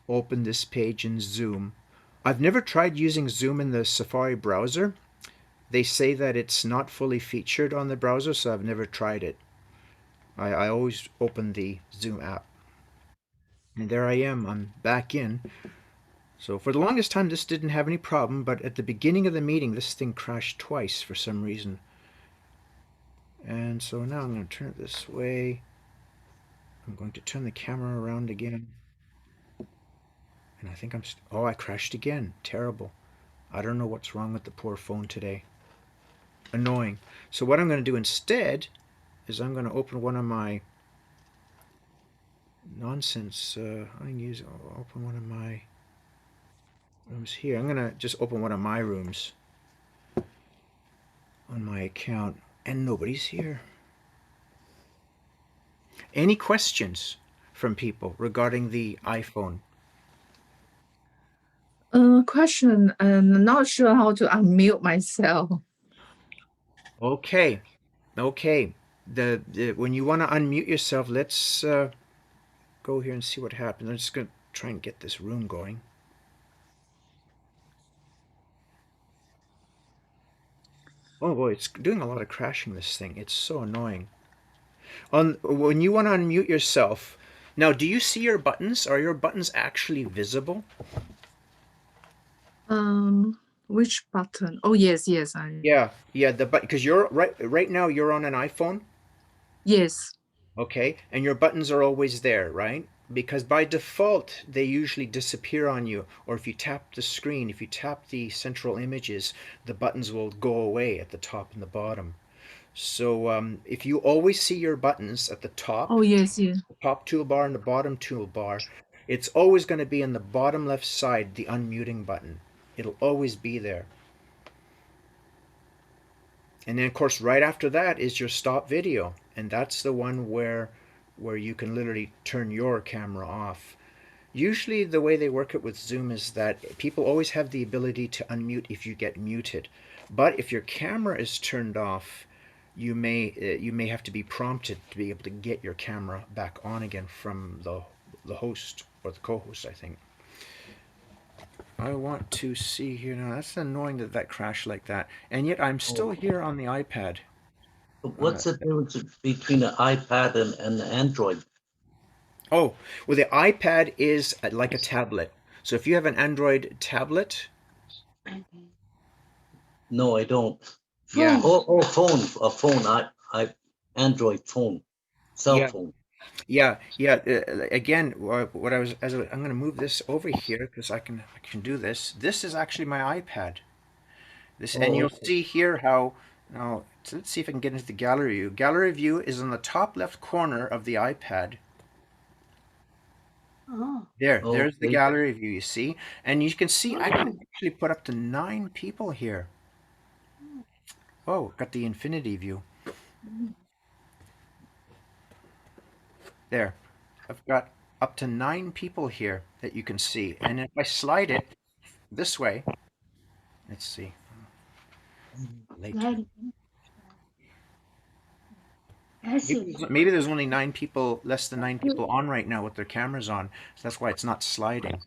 open this page in Zoom. I've never tried using Zoom in the Safari browser. They say that it's not fully featured on the browser, so I've never tried it. I always open the Zoom app. And there I am. I'm back in. So for the longest time, this didn't have any problem, but at the beginning of the meeting, this thing crashed twice for some reason. And so now I'm going to turn it this way. I'm going to turn the camera around again. And I think oh, I crashed again. Terrible. I don't know what's wrong with the poor phone today. Annoying. So what I'm going to do instead is I'm going to open one of my nonsense. I'm going to open one of my rooms here. I'm going to just open one of my rooms on my account, and nobody's here. Any questions from people regarding the iPhone? Question. I'm not sure how to unmute myself. Okay. When you want to unmute yourself, let's go here and see what happens. I'm just going to try and get this room going. Oh boy, it's doing a lot of crashing, this thing. It's so annoying. When you want to unmute yourself, now do you see your buttons? Are your buttons actually visible? Which button? Oh yes. Yeah, because you're right now you're on an iPhone. Yes. Okay, and your buttons are always there, right? because by default they usually disappear on you, or if you tap the screen, if you tap the central images, the buttons will go away at the top and the bottom. So if you always see your buttons at the top, Oh, yes, yeah. the top toolbar and the bottom toolbar, it's always going to be in the bottom left side, the unmuting button. It'll always be there. And then of course right after that is your stop video, and that's the one where you can literally turn your camera off. Usually the way they work it with Zoom is that people always have the ability to unmute if you get muted. But if your camera is turned off, you may have to be prompted to be able to get your camera back on again from the host or the co-host, I think. I want to see here now. That's annoying that that crashed like that. And yet I'm still here on the iPad. What's the difference between an iPad and an Android? Oh, well, the iPad is like a tablet. So if you have an Android tablet, No, I don't. yeah, Oh, phone, a phone, I Android phone, cell yeah, phone. yeah. Again, what I was, I'm going to move this over here because I can do this. This is actually my iPad. This, and Oh, you'll okay. see here how now. So let's see if I can get into the gallery view. Gallery view is in the top left corner of the iPad. Oh, There's the Okay. gallery view, you see? And you can see I can oh, actually put up to 9 people here. Oh, got the infinity view. There. I've got up to 9 people here that you can see. And if I slide it this way, let's see. Later. Daddy. That's it. Maybe there's only 9 people, less than 9 people on right now with their cameras on. So that's why it's not sliding.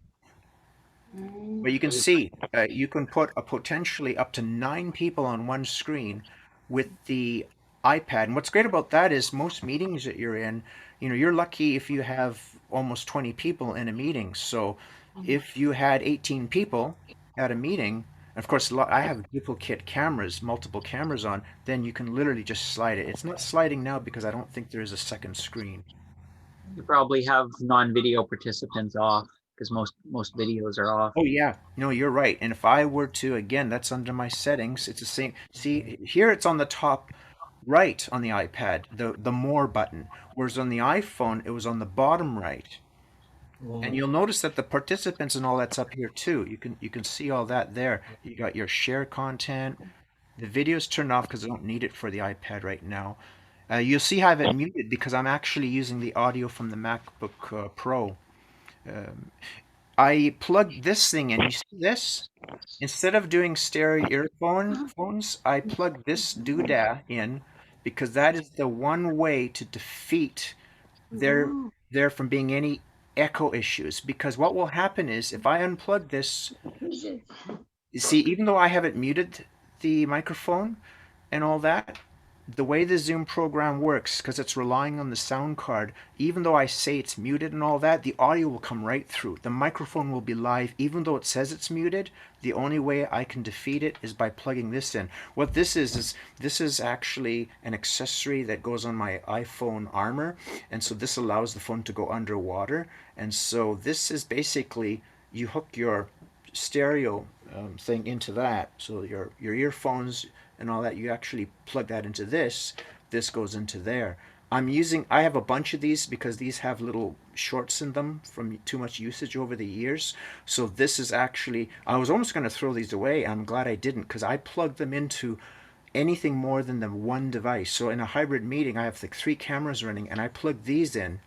But you can see, you can put a potentially up to 9 people on one screen with the iPad. And what's great about that is most meetings that you're in, you're lucky if you have almost 20 people in a meeting. So if you had 18 people at a meeting, of course, I have duplicate cameras, multiple cameras on, then you can literally just slide it. It's not sliding now because I don't think there is a second screen. You probably have non-video participants off because most videos are off. Oh yeah, no, you're right. And if I were to, again, that's under my settings. It's the same. See, here it's on the top right on the iPad, the more button, whereas on the iPhone it was on the bottom right. And you'll notice that the participants and all that's up here too. You can see all that there. You got your share content. The video's turned off because I don't need it for the iPad right now. You'll see I have it muted because I'm actually using the audio from the MacBook Pro. Um, I plugged this thing in. You see this? Instead of doing stereo earphones, I plugged this doodah in because that is the one way to defeat there from being any echo issues. Because what will happen is if I unplug this, you see, even though I haven't muted the microphone and all that, the way the Zoom program works, because it's relying on the sound card, even though I say it's muted and all that, the audio will come right through. The microphone will be live, even though it says it's muted. The only way I can defeat it is by plugging this in. What this is this is actually an accessory that goes on my iPhone armor, and so this allows the phone to go underwater. And so this is basically, you hook your stereo thing into that, so your earphones and all that, you actually plug that into this goes into there. I have a bunch of these because these have little shorts in them from too much usage over the years. So this is actually, I was almost going to throw these away. I'm glad I didn't because I plugged them into anything more than the one device. So in a hybrid meeting, I have like 3 cameras running and I plug these in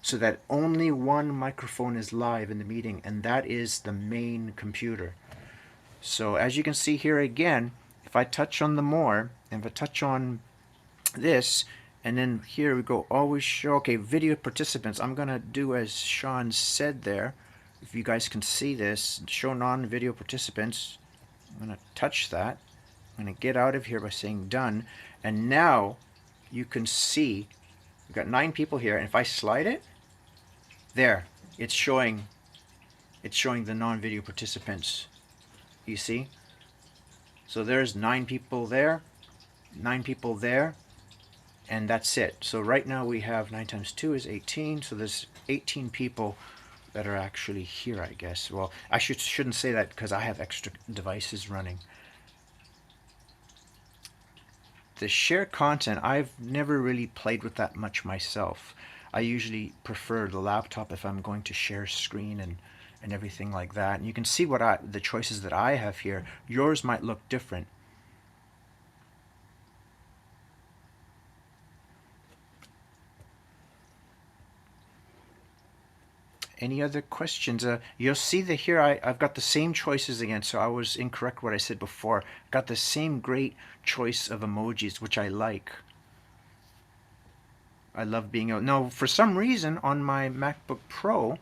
so that only one microphone is live in the meeting, and that is the main computer. So as you can see here again, if I touch on the more, and if I touch on this, and then here we go, always show, okay, video participants. I'm going to do as Shawn said there. If you guys can see this, show non-video participants. I'm going to touch that. I'm going to get out of here by saying done. And now you can see we've got 9 people here. And if I slide it, there, it's showing the non-video participants. You see? So there's 9 people there, 9 people there, and that's it. So right now we have 9 times 2 is 18. So there's 18 people that are actually here, I guess. Well, I shouldn't say that because I have extra devices running. The share content, I've never really played with that much myself. I usually prefer the laptop if I'm going to share screen and everything like that. And you can see what the choices that I have here. Yours might look different. Any other questions? You'll see that here I've got the same choices again, so I was incorrect what I said before. Got the same great choice of emojis, which I like. I love being able. Now, for some reason, on my MacBook Pro,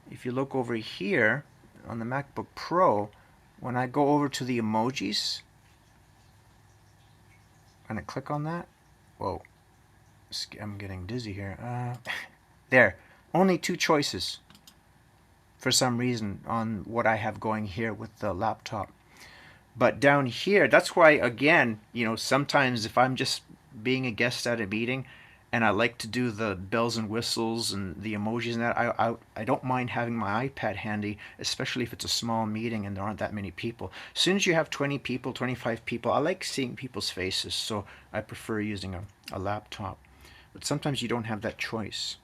if you look over here on the MacBook Pro, when I go over to the emojis, and I click on that, whoa, I'm getting dizzy here. There, only 2 choices for some reason on what I have going here with the laptop. But down here, that's why, again, you know, sometimes if I'm just being a guest at a meeting and I like to do the bells and whistles and the emojis and that, I don't mind having my iPad handy, especially if it's a small meeting and there aren't that many people. As soon as you have 20 people, 25 people, I like seeing people's faces, so I prefer using a laptop. But sometimes you don't have that choice.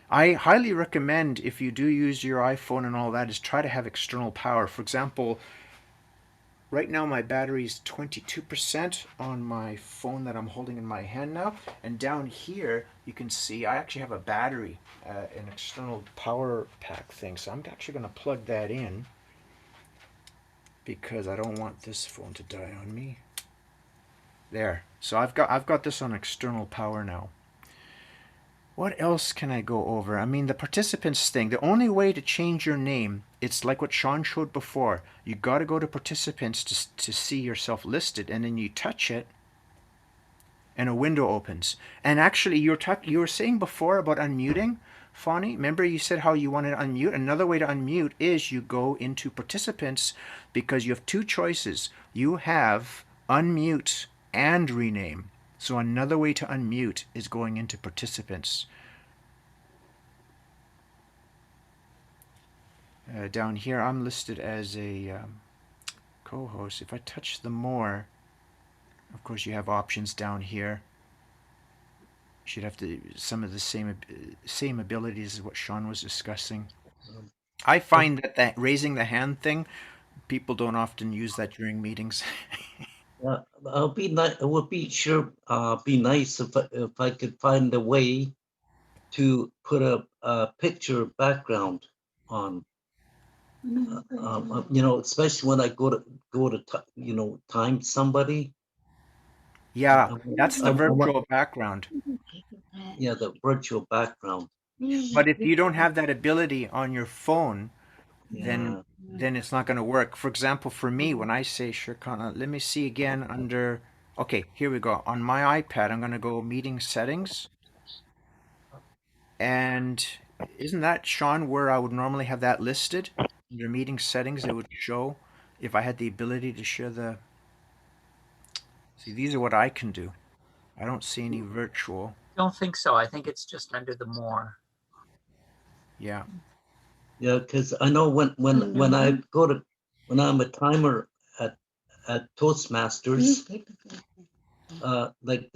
I highly recommend, if you do use your iPhone and all that, is try to have external power. For example, right now my battery is 22% on my phone that I'm holding in my hand now. And down here, you can see I actually have a battery, an external power pack thing. So I'm actually going to plug that in because I don't want this phone to die on me. There. So I've got this on external power now. What else can I go over? I mean, the participants thing, the only way to change your name, it's like what Shawn showed before. You got to go to participants to see yourself listed, and then you touch it, and a window opens. And actually, you were saying before about unmuting, Fawny. Remember you said how you wanted to unmute? Another way to unmute is you go into participants because you have 2 choices. You have unmute and rename. So another way to unmute is going into participants. Down here, I'm listed as a co-host. If I touch the more, of course, you have options down here. You should have some of the same abilities as what Shawn was discussing. I find that raising the hand thing, people don't often use that during meetings. I'll be nice. It would be be nice if I could find a way to put a picture background on. You know, especially when I go to time somebody. Yeah, that's the I want- virtual background. Yeah, the virtual background. But if you don't have that ability on your phone, Yeah. then it's not going to work. For example, for me, when I say Shirkana, let me see again under, okay, here we go. On my iPad, I'm going to go meeting settings. And isn't that, Shawn, where I would normally have that listed? Under meeting settings, it would show if I had the ability to share the, see, these are what I can do. I don't see any virtual. Don't think so. I think it's just under the more. Yeah. Yeah, because I know when I'm a timer at Toastmasters, like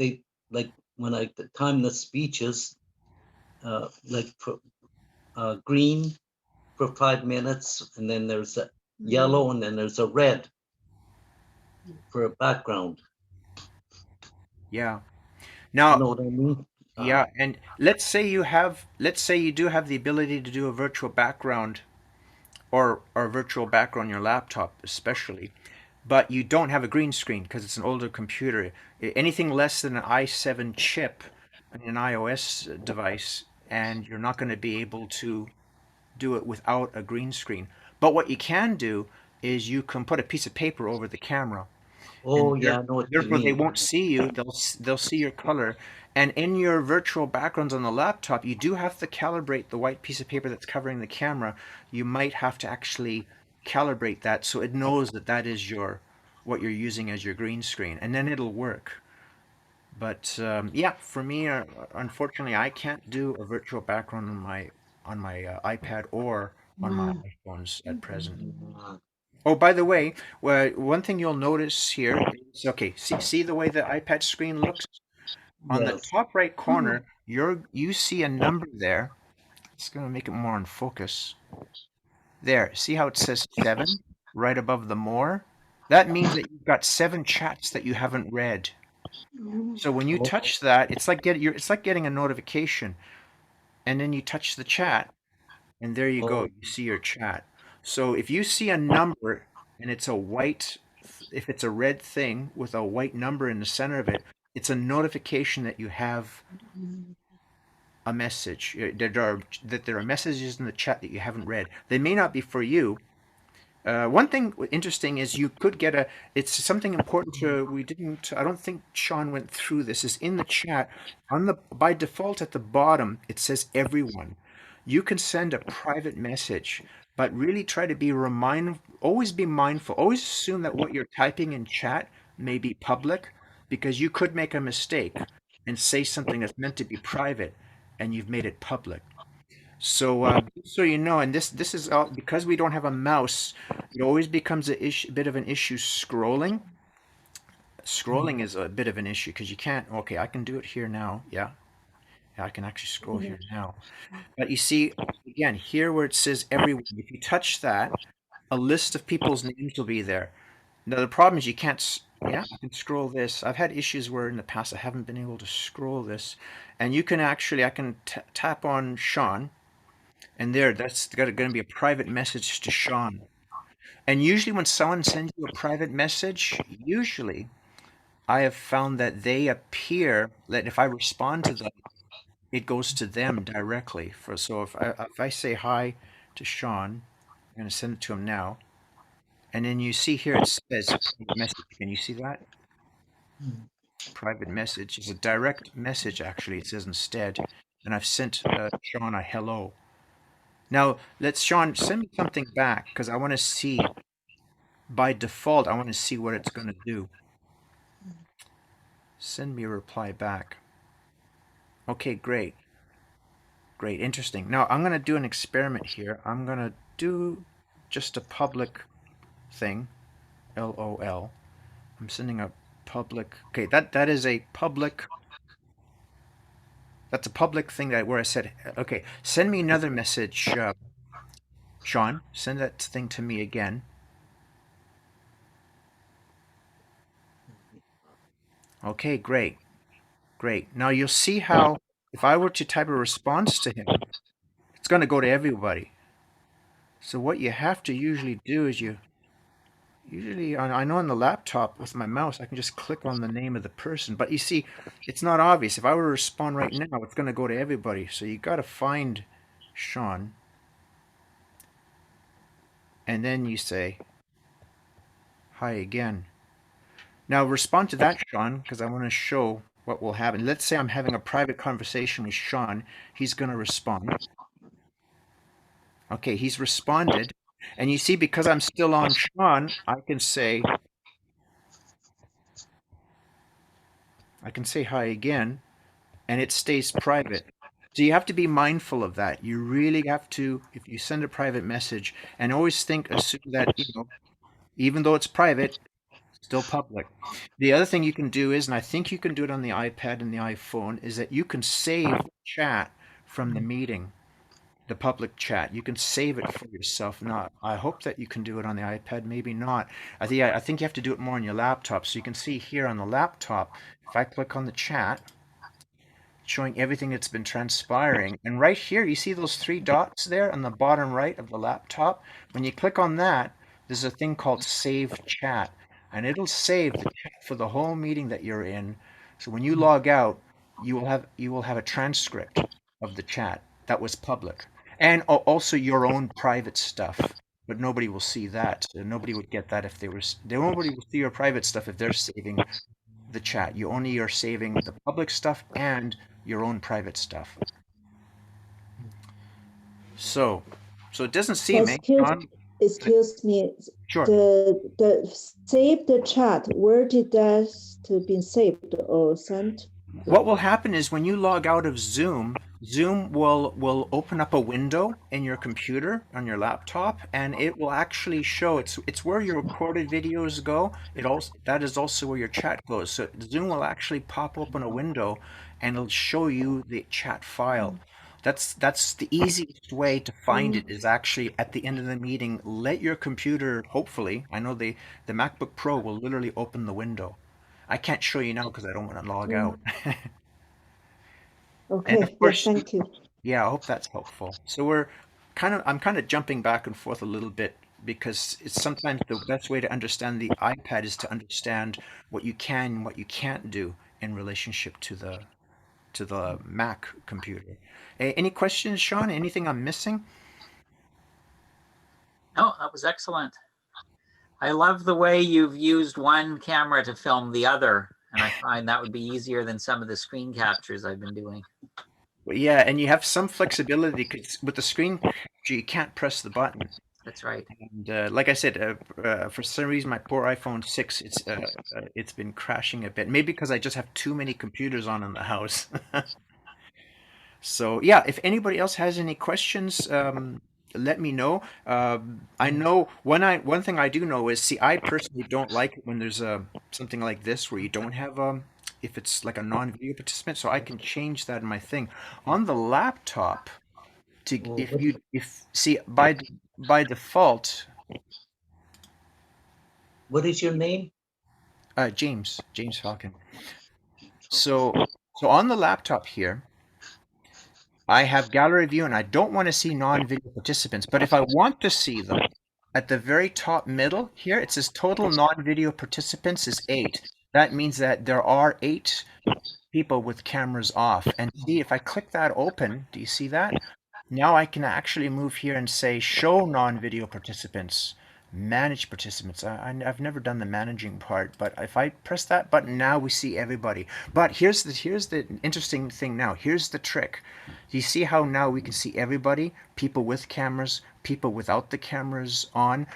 when I time the speeches, like for green for 5 minutes, and then there's a yellow, and then there's a red for a background. Yeah. You Now, know what I mean? yeah, and let's say you do have the ability to do a virtual background or virtual background on your laptop especially, but you don't have a green screen because it's an older computer. Anything less than an i7 chip on an iOS device, and you're not going to be able to do it without a green screen. But what you can do is you can put a piece of paper over the camera, Oh, and yeah, I know what you therefore they mean. won't see you. They'll see your color. And in your virtual backgrounds on the laptop, you do have to calibrate the white piece of paper that's covering the camera. You might have to actually calibrate that so it knows that that is what you're using as your green screen, and then it'll work. But yeah, for me, unfortunately, I can't do a virtual background on my iPad or on my iPhones at present. Uh, Oh, by the way, one thing you'll notice here is, okay, see the way the iPad screen looks? On the yes. top right corner, you see a number there. It's going to make it more in focus. There, see how it says 7 right above the more? That means that you've got 7 chats that you haven't read. So when you Oh, touch that, it's like getting a notification, and then you touch the chat, and there you go. oh, You see your chat. So if you see a number and it's a white, if it's a red thing with a white number in the center of it, it's a notification that you have a message. That there are messages in the chat that you haven't read. They may not be for you. One thing interesting is you could get a. It's something important to. We didn't. I don't think Shawn went through this. Is in the chat on the by default at the bottom. It says everyone. You can send a private message, but really try to be Always be mindful. Always assume that what you're typing in chat may be public, because you could make a mistake and say something that's meant to be private, and you've made it public. So, so you know, and this is all because we don't have a mouse. It always becomes bit of an issue scrolling. Scrolling is a bit of an issue because you can't. Okay, I can do it here now. Yeah, yeah, I can actually scroll here now. But you see, again, here where it says everyone, if you touch that, a list of people's names will be there. Now the problem is you can't. Yeah, I can scroll this. I've had issues where in the past I haven't been able to scroll this, and you can actually I can tap on Shawn. And there, that's going to be a private message to Shawn. And usually, when someone sends you a private message, usually I have found that they appear that if I respond to them, it goes to them directly. So if I say hi to Shawn, I'm going to send it to him now. And then you see here it says private message. Can you see that? Private message is a direct message, actually. It says instead. And I've sent Shawn a hello. Now, let's, Shawn, send me something back because I want to see, by default, I want to see what it's going to do. Send me a reply back. Okay, great. Great, interesting. Now, I'm going to do an experiment here. I'm going to do just a public thing, LOL. I'm sending a public, okay, that is a public, that's a public thing that where I said, okay, send me another message, Shawn, send that thing to me again. Okay, great. Great. Now you'll see how if I were to type a response to him, it's going to go to everybody. So what you have to usually do is I know on the laptop with my mouse, I can just click on the name of the person. But you see, it's not obvious. If I were to respond right now, it's going to go to everybody. So you got to find Shawn. And then you say, hi again. Now respond to that, Shawn, because I want to show what will happen. Let's say I'm having a private conversation with Shawn. He's going to respond. Okay, he's responded. And you see, because I'm still on Shawn, I can say hi again, and it stays private. So you have to be mindful of that. You really have to, if you send a private message, and always assume that, even though it's private, still public. The other thing you can do is, and I think you can do it on the iPad and the iPhone, is that you can save chat from the meeting. The public chat. You can save it for yourself. Now, I hope that you can do it on the iPad. Maybe not. I think you have to do it more on your laptop. So you can see here on the laptop, if I click on the chat, showing everything that's been transpiring. And right here, you see those 3 dots there on the bottom right of the laptop? When you click on that, there's a thing called Save Chat. And it'll save the chat for the whole meeting that you're in. So when you log out, you will have a transcript of the chat that was public. And also your own private stuff. But nobody will see that. Nobody would get that if nobody will see your private stuff if they're saving the chat. You only are saving the public stuff and your own private stuff. So it doesn't seem, Shawn? Excuse me. Sure. The save the chat. Where did that been saved or sent? What will happen is when you log out of Zoom, Zoom will open up a window in your computer on your laptop, and it will actually show it's where your recorded videos go. It also that is also where your chat goes. So Zoom will actually pop open a window, and it'll show you the chat file. That's the easiest way to find it is actually at the end of the meeting. Let your computer, hopefully, I know the MacBook Pro will literally open the window. I can't show you now because I don't want to log out. And of Okay, yes, course, thank you. yeah, I hope that's helpful. So I'm kind of jumping back and forth a little bit because it's sometimes the best way to understand the iPad is to understand what you can and what you can't do in relationship to the Mac computer. Any questions, Shawn? Anything I'm missing? No, that was excellent. I love the way you've used one camera to film the other, and I find that would be easier than some of the screen captures I've been doing. Well, yeah, and you have some flexibility because with the screen, you can't press the button. That's right. And like I said, for some reason, my poor iPhone 6, it's been crashing a bit. Maybe because I just have too many computers on in the house. So yeah, if anybody else has any questions, let me know. I know one thing I do know is, see, I personally don't like it when there's something like this where you don't have if it's like a non-video participant, so I can change that in my thing on the laptop. To Well, if see by default, what is your name? James Falcon. So on the laptop here, I have gallery view and I don't want to see non-video participants, but if I want to see them, at the very top middle here, it says total non-video participants is 8. That means that there are 8 people with cameras off. And see, if I click that open, do you see that? Now I can actually move here and say show non-video participants, manage participants. I've never done the managing part, but if I press that button now, we see everybody. But here's the interesting thing now. Here's the trick. You see how now we can see everybody, people with cameras, people without the cameras on.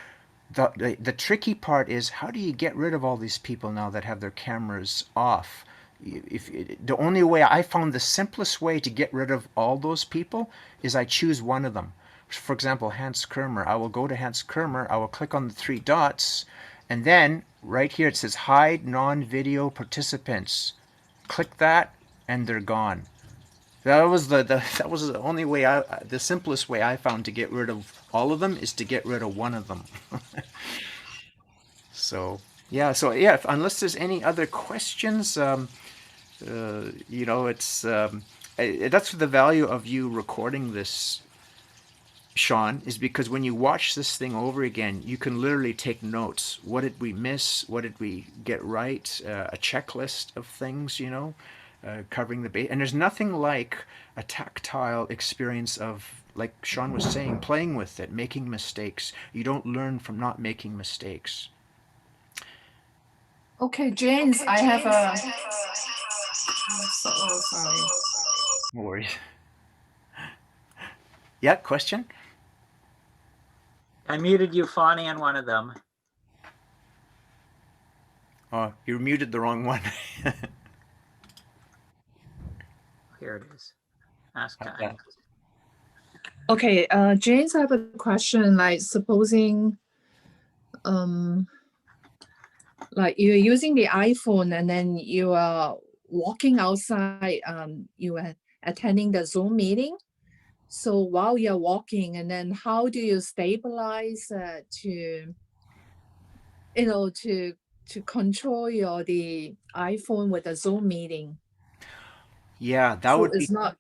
The tricky part is, how do you get rid of all these people now that have their cameras off? The only way I found, the simplest way to get rid of all those people is I choose one of them. For example, Hans Kermer. I will go to Hans Kermer. I will click on the 3 dots, and then right here it says hide non-video participants. Click that, and they're gone. That was that was the only way the simplest way I found to get rid of all of them is to get rid of one of them. So yeah, unless there's any other questions, it's that's the value of you recording this, Shawn, is because when you watch this thing over again, you can literally take notes. What did we miss? What did we get right? A checklist of things, covering the base. And there's nothing like a tactile experience of, like Shawn was saying, playing with it, making mistakes. You don't learn from not making mistakes. Okay, James, I have a. Sorry. No worries. Yeah, question? I muted Euphony on one of them. Oh, you muted the wrong one. Here it is. Ask How's time. that? Okay, James, I have a question. Like, supposing, like you're using the iPhone and then you are walking outside, you are attending the Zoom meeting. So while you're walking, and then how do you stabilize to control the iPhone with the Zoom meeting? Yeah, that So would be. it's not.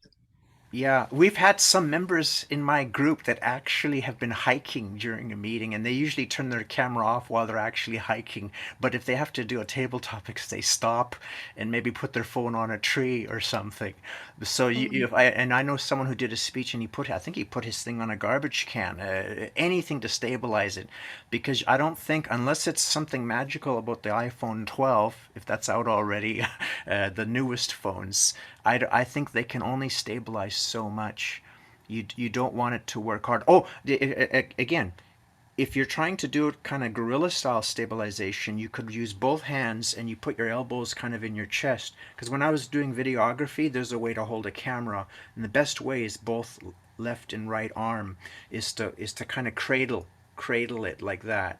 Yeah, we've had some members in my group that actually have been hiking during a meeting, and they usually turn their camera off while they're actually hiking. But if they have to do a table topics, they stop and maybe put their phone on a tree or something. So I know someone who did a speech, and I think he put his thing on a garbage can, anything to stabilize it, because I don't think, unless it's something magical about the iPhone 12, if that's out already, the newest phones, I think they can only stabilize so much. You don't want it to work hard. Oh, again, if you're trying to do it kind of guerrilla style stabilization, you could use both hands and you put your elbows kind of in your chest. Because when I was doing videography, there's a way to hold a camera, and the best way is both left and right arm is to kind of cradle it like that,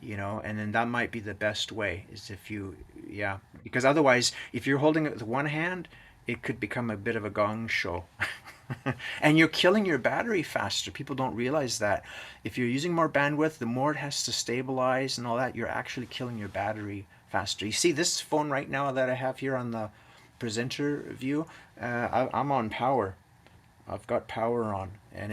you know, and then that might be the best way is if you, yeah, because otherwise, if you're holding it with one hand, it could become a bit of a gong show. And you're killing your battery faster. People don't realize that. If you're using more bandwidth, the more it has to stabilize and all that, you're actually killing your battery faster. You see this phone right now that I have here on the presenter view, I'm on power. I've got power on, and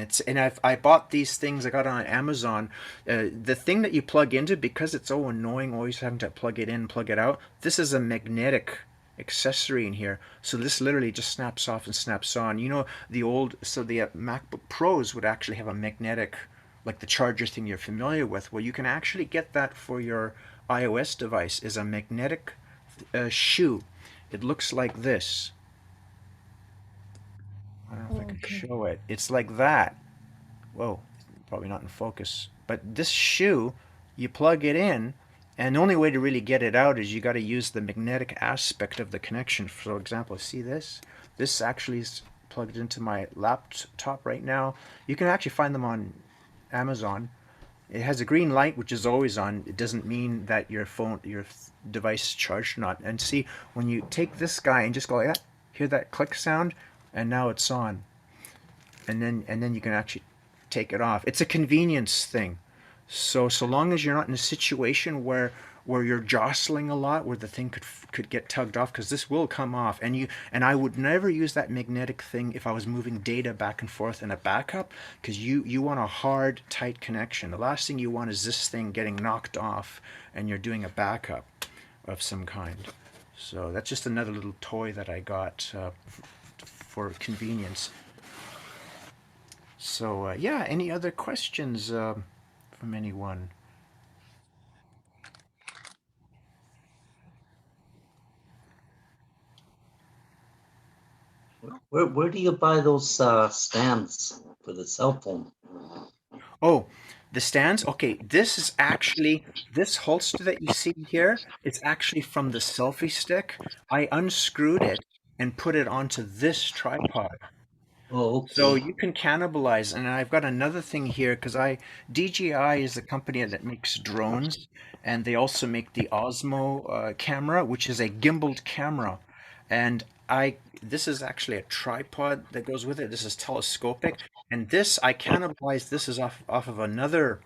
I bought these things. I got on Amazon. The thing that you plug into, because it's so annoying always having to plug it in, plug it out. This is a magnetic accessory in here, so this literally just snaps off and snaps on. You know, the MacBook Pros would actually have a magnetic, like the charger thing you're familiar with. Well, you can actually get that for your iOS device. Is a magnetic shoe. It looks like this. I don't know if I can Okay. show it. It's like that. Whoa, probably not in focus. But this shoe, you plug it in, and the only way to really get it out is you got to use the magnetic aspect of the connection. For example, see this? This actually is plugged into my laptop right now. You can actually find them on Amazon. It has a green light, which is always on. It doesn't mean that your device is charged or not. And see, when you take this guy and just go like that, hear that click sound, and now it's on. And then you can actually take it off. It's a convenience thing. So long as you're not in a situation where you're jostling a lot, where the thing could get tugged off, because this will come off. And I would never use that magnetic thing if I was moving data back and forth in a backup, because you want a hard, tight connection. The last thing you want is this thing getting knocked off and you're doing a backup of some kind. So that's just another little toy that I got for convenience. So yeah, any other questions from anyone? Where do you buy those stands for the cell phone? Oh, the stands? Okay, this is actually, this holster that you see here, it's actually from the selfie stick. I unscrewed it and put it onto this tripod. Oh, So okay. you can cannibalize, and I've got another thing here because DJI is a company that makes drones, and they also make the Osmo camera, which is a gimbaled camera, and this is actually a tripod that goes with it. This is telescopic, and this I cannibalized. This is off of another,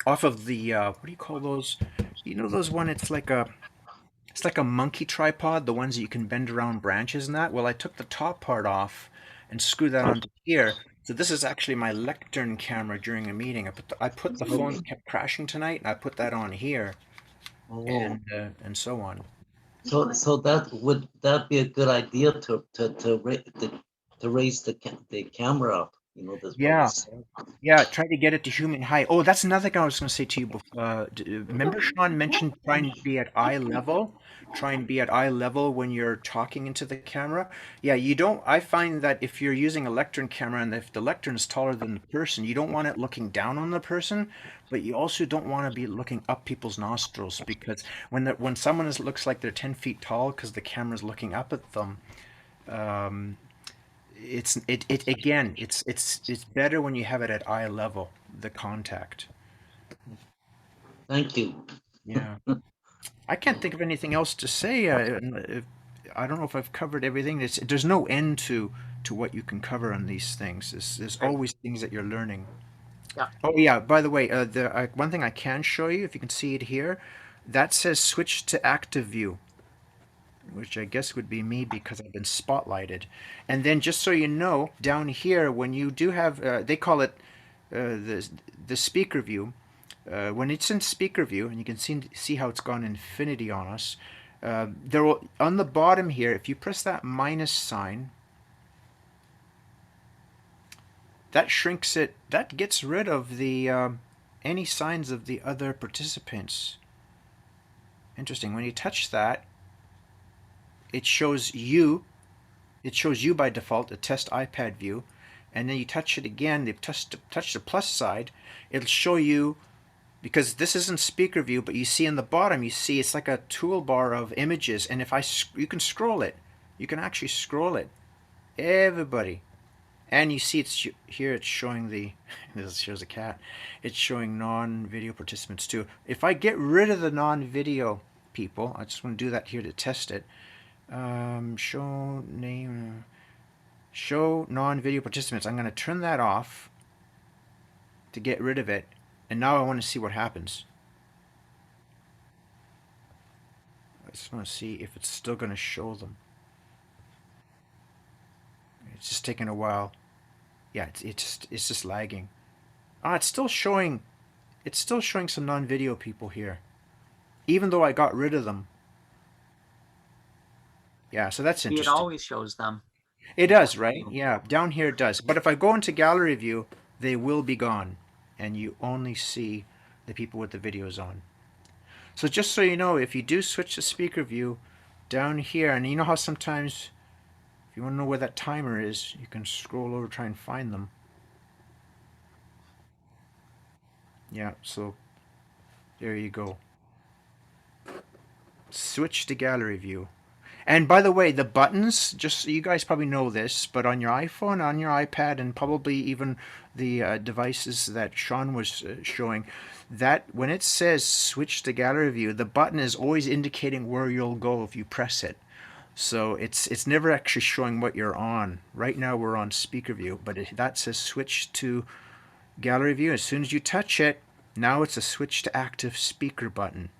off of the what do you call those? You know those one? It's like a monkey tripod, the ones that you can bend around branches and that. Well, I took the top part off and screwed that onto here. So this is actually my lectern camera during a meeting. I put the phone that kept crashing tonight, and I put that on here, Oh, and so on. so would that be a good idea to raise the camera up? You know, this for Yeah, this. yeah. Try to get it to human height. Oh, that's another thing I was going to say to you before. Remember, Shawn mentioned try and be at eye level. Try and be at eye level when you're talking into the camera. Yeah, you don't. I find that if you're using a lectern camera and if the lectern is taller than the person, you don't want it looking down on the person, but you also don't want to be looking up people's nostrils, because when someone looks like they're 10 feet tall because the camera's looking up at them, um, it again, it's better when you have it at eye level, the contact. Thank you. Yeah. I can't think of anything else to say. I don't know if I've covered everything. There's no end to what you can cover on these things. There's Right. always things that you're learning. Yeah. Oh yeah, by the way, one thing I can show you, if you can see it here, that says switch to active view, which I guess would be me because I've been spotlighted. And then just so you know, down here, when you do have, they call it the speaker view. When it's in speaker view, and you can see how it's gone infinity on us, there will, on the bottom here, if you press that minus sign, that shrinks it, that gets rid of the any signs of the other participants. Interesting. When you touch that, it shows you by default a test iPad view, and then you touch it again, they've touch the plus side, it'll show you, because this isn't speaker view, but you see in the bottom, you see it's like a toolbar of images, and if you can scroll it. You can actually scroll it. Everybody. And you see it's here, it's showing the, this shows a cat, it's showing non-video participants too. If I get rid of the non-video people, I just want to do that here to test it. Show name, show non-video participants. I'm going to turn that off to get rid of it. And now I want to see what happens. I just want to see if it's still going to show them. It's just taking a while. Yeah, it's just lagging. Ah, it's still showing some non-video people here, even though I got rid of them. Yeah, so that's interesting. It always shows them. It does, right? Yeah, down here it does. But if I go into gallery view, they will be gone, and you only see the people with the videos on. So just so you know, if you do switch to speaker view, down here, and you know how sometimes if you want to know where that timer is, you can scroll over, try and find them. Yeah, so there you go. Switch to gallery view. And by the way, the buttons, just so you guys probably know this, but on your iPhone, on your iPad, and probably even the devices that Shawn was showing, that when it says switch to gallery view, the button is always indicating where you'll go if you press it. So it's never actually showing what you're on. Right now we're on speaker view, but that says switch to gallery view. As soon as you touch it, now it's a switch to active speaker button.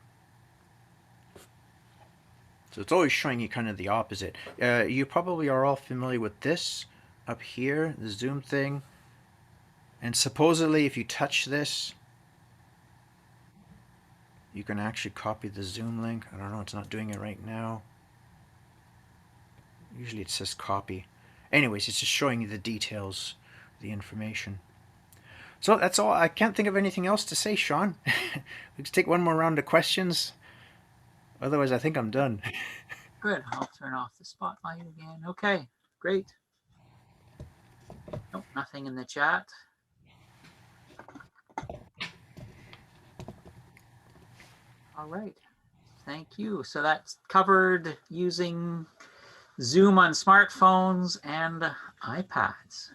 So it's always showing you kind of the opposite. You probably are all familiar with this up here, the Zoom thing. And supposedly if you touch this, you can actually copy the Zoom link. I don't know, it's not doing it right now. Usually it says copy. Anyways, it's just showing you the details, the information. So that's all. I can't think of anything else to say, Shawn. We can take one more round of questions. Otherwise, I think I'm done. Good. I'll turn off the spotlight again. Okay, great. Nope, nothing in the chat. All right. Thank you. So that's covered using Zoom on smartphones and iPads.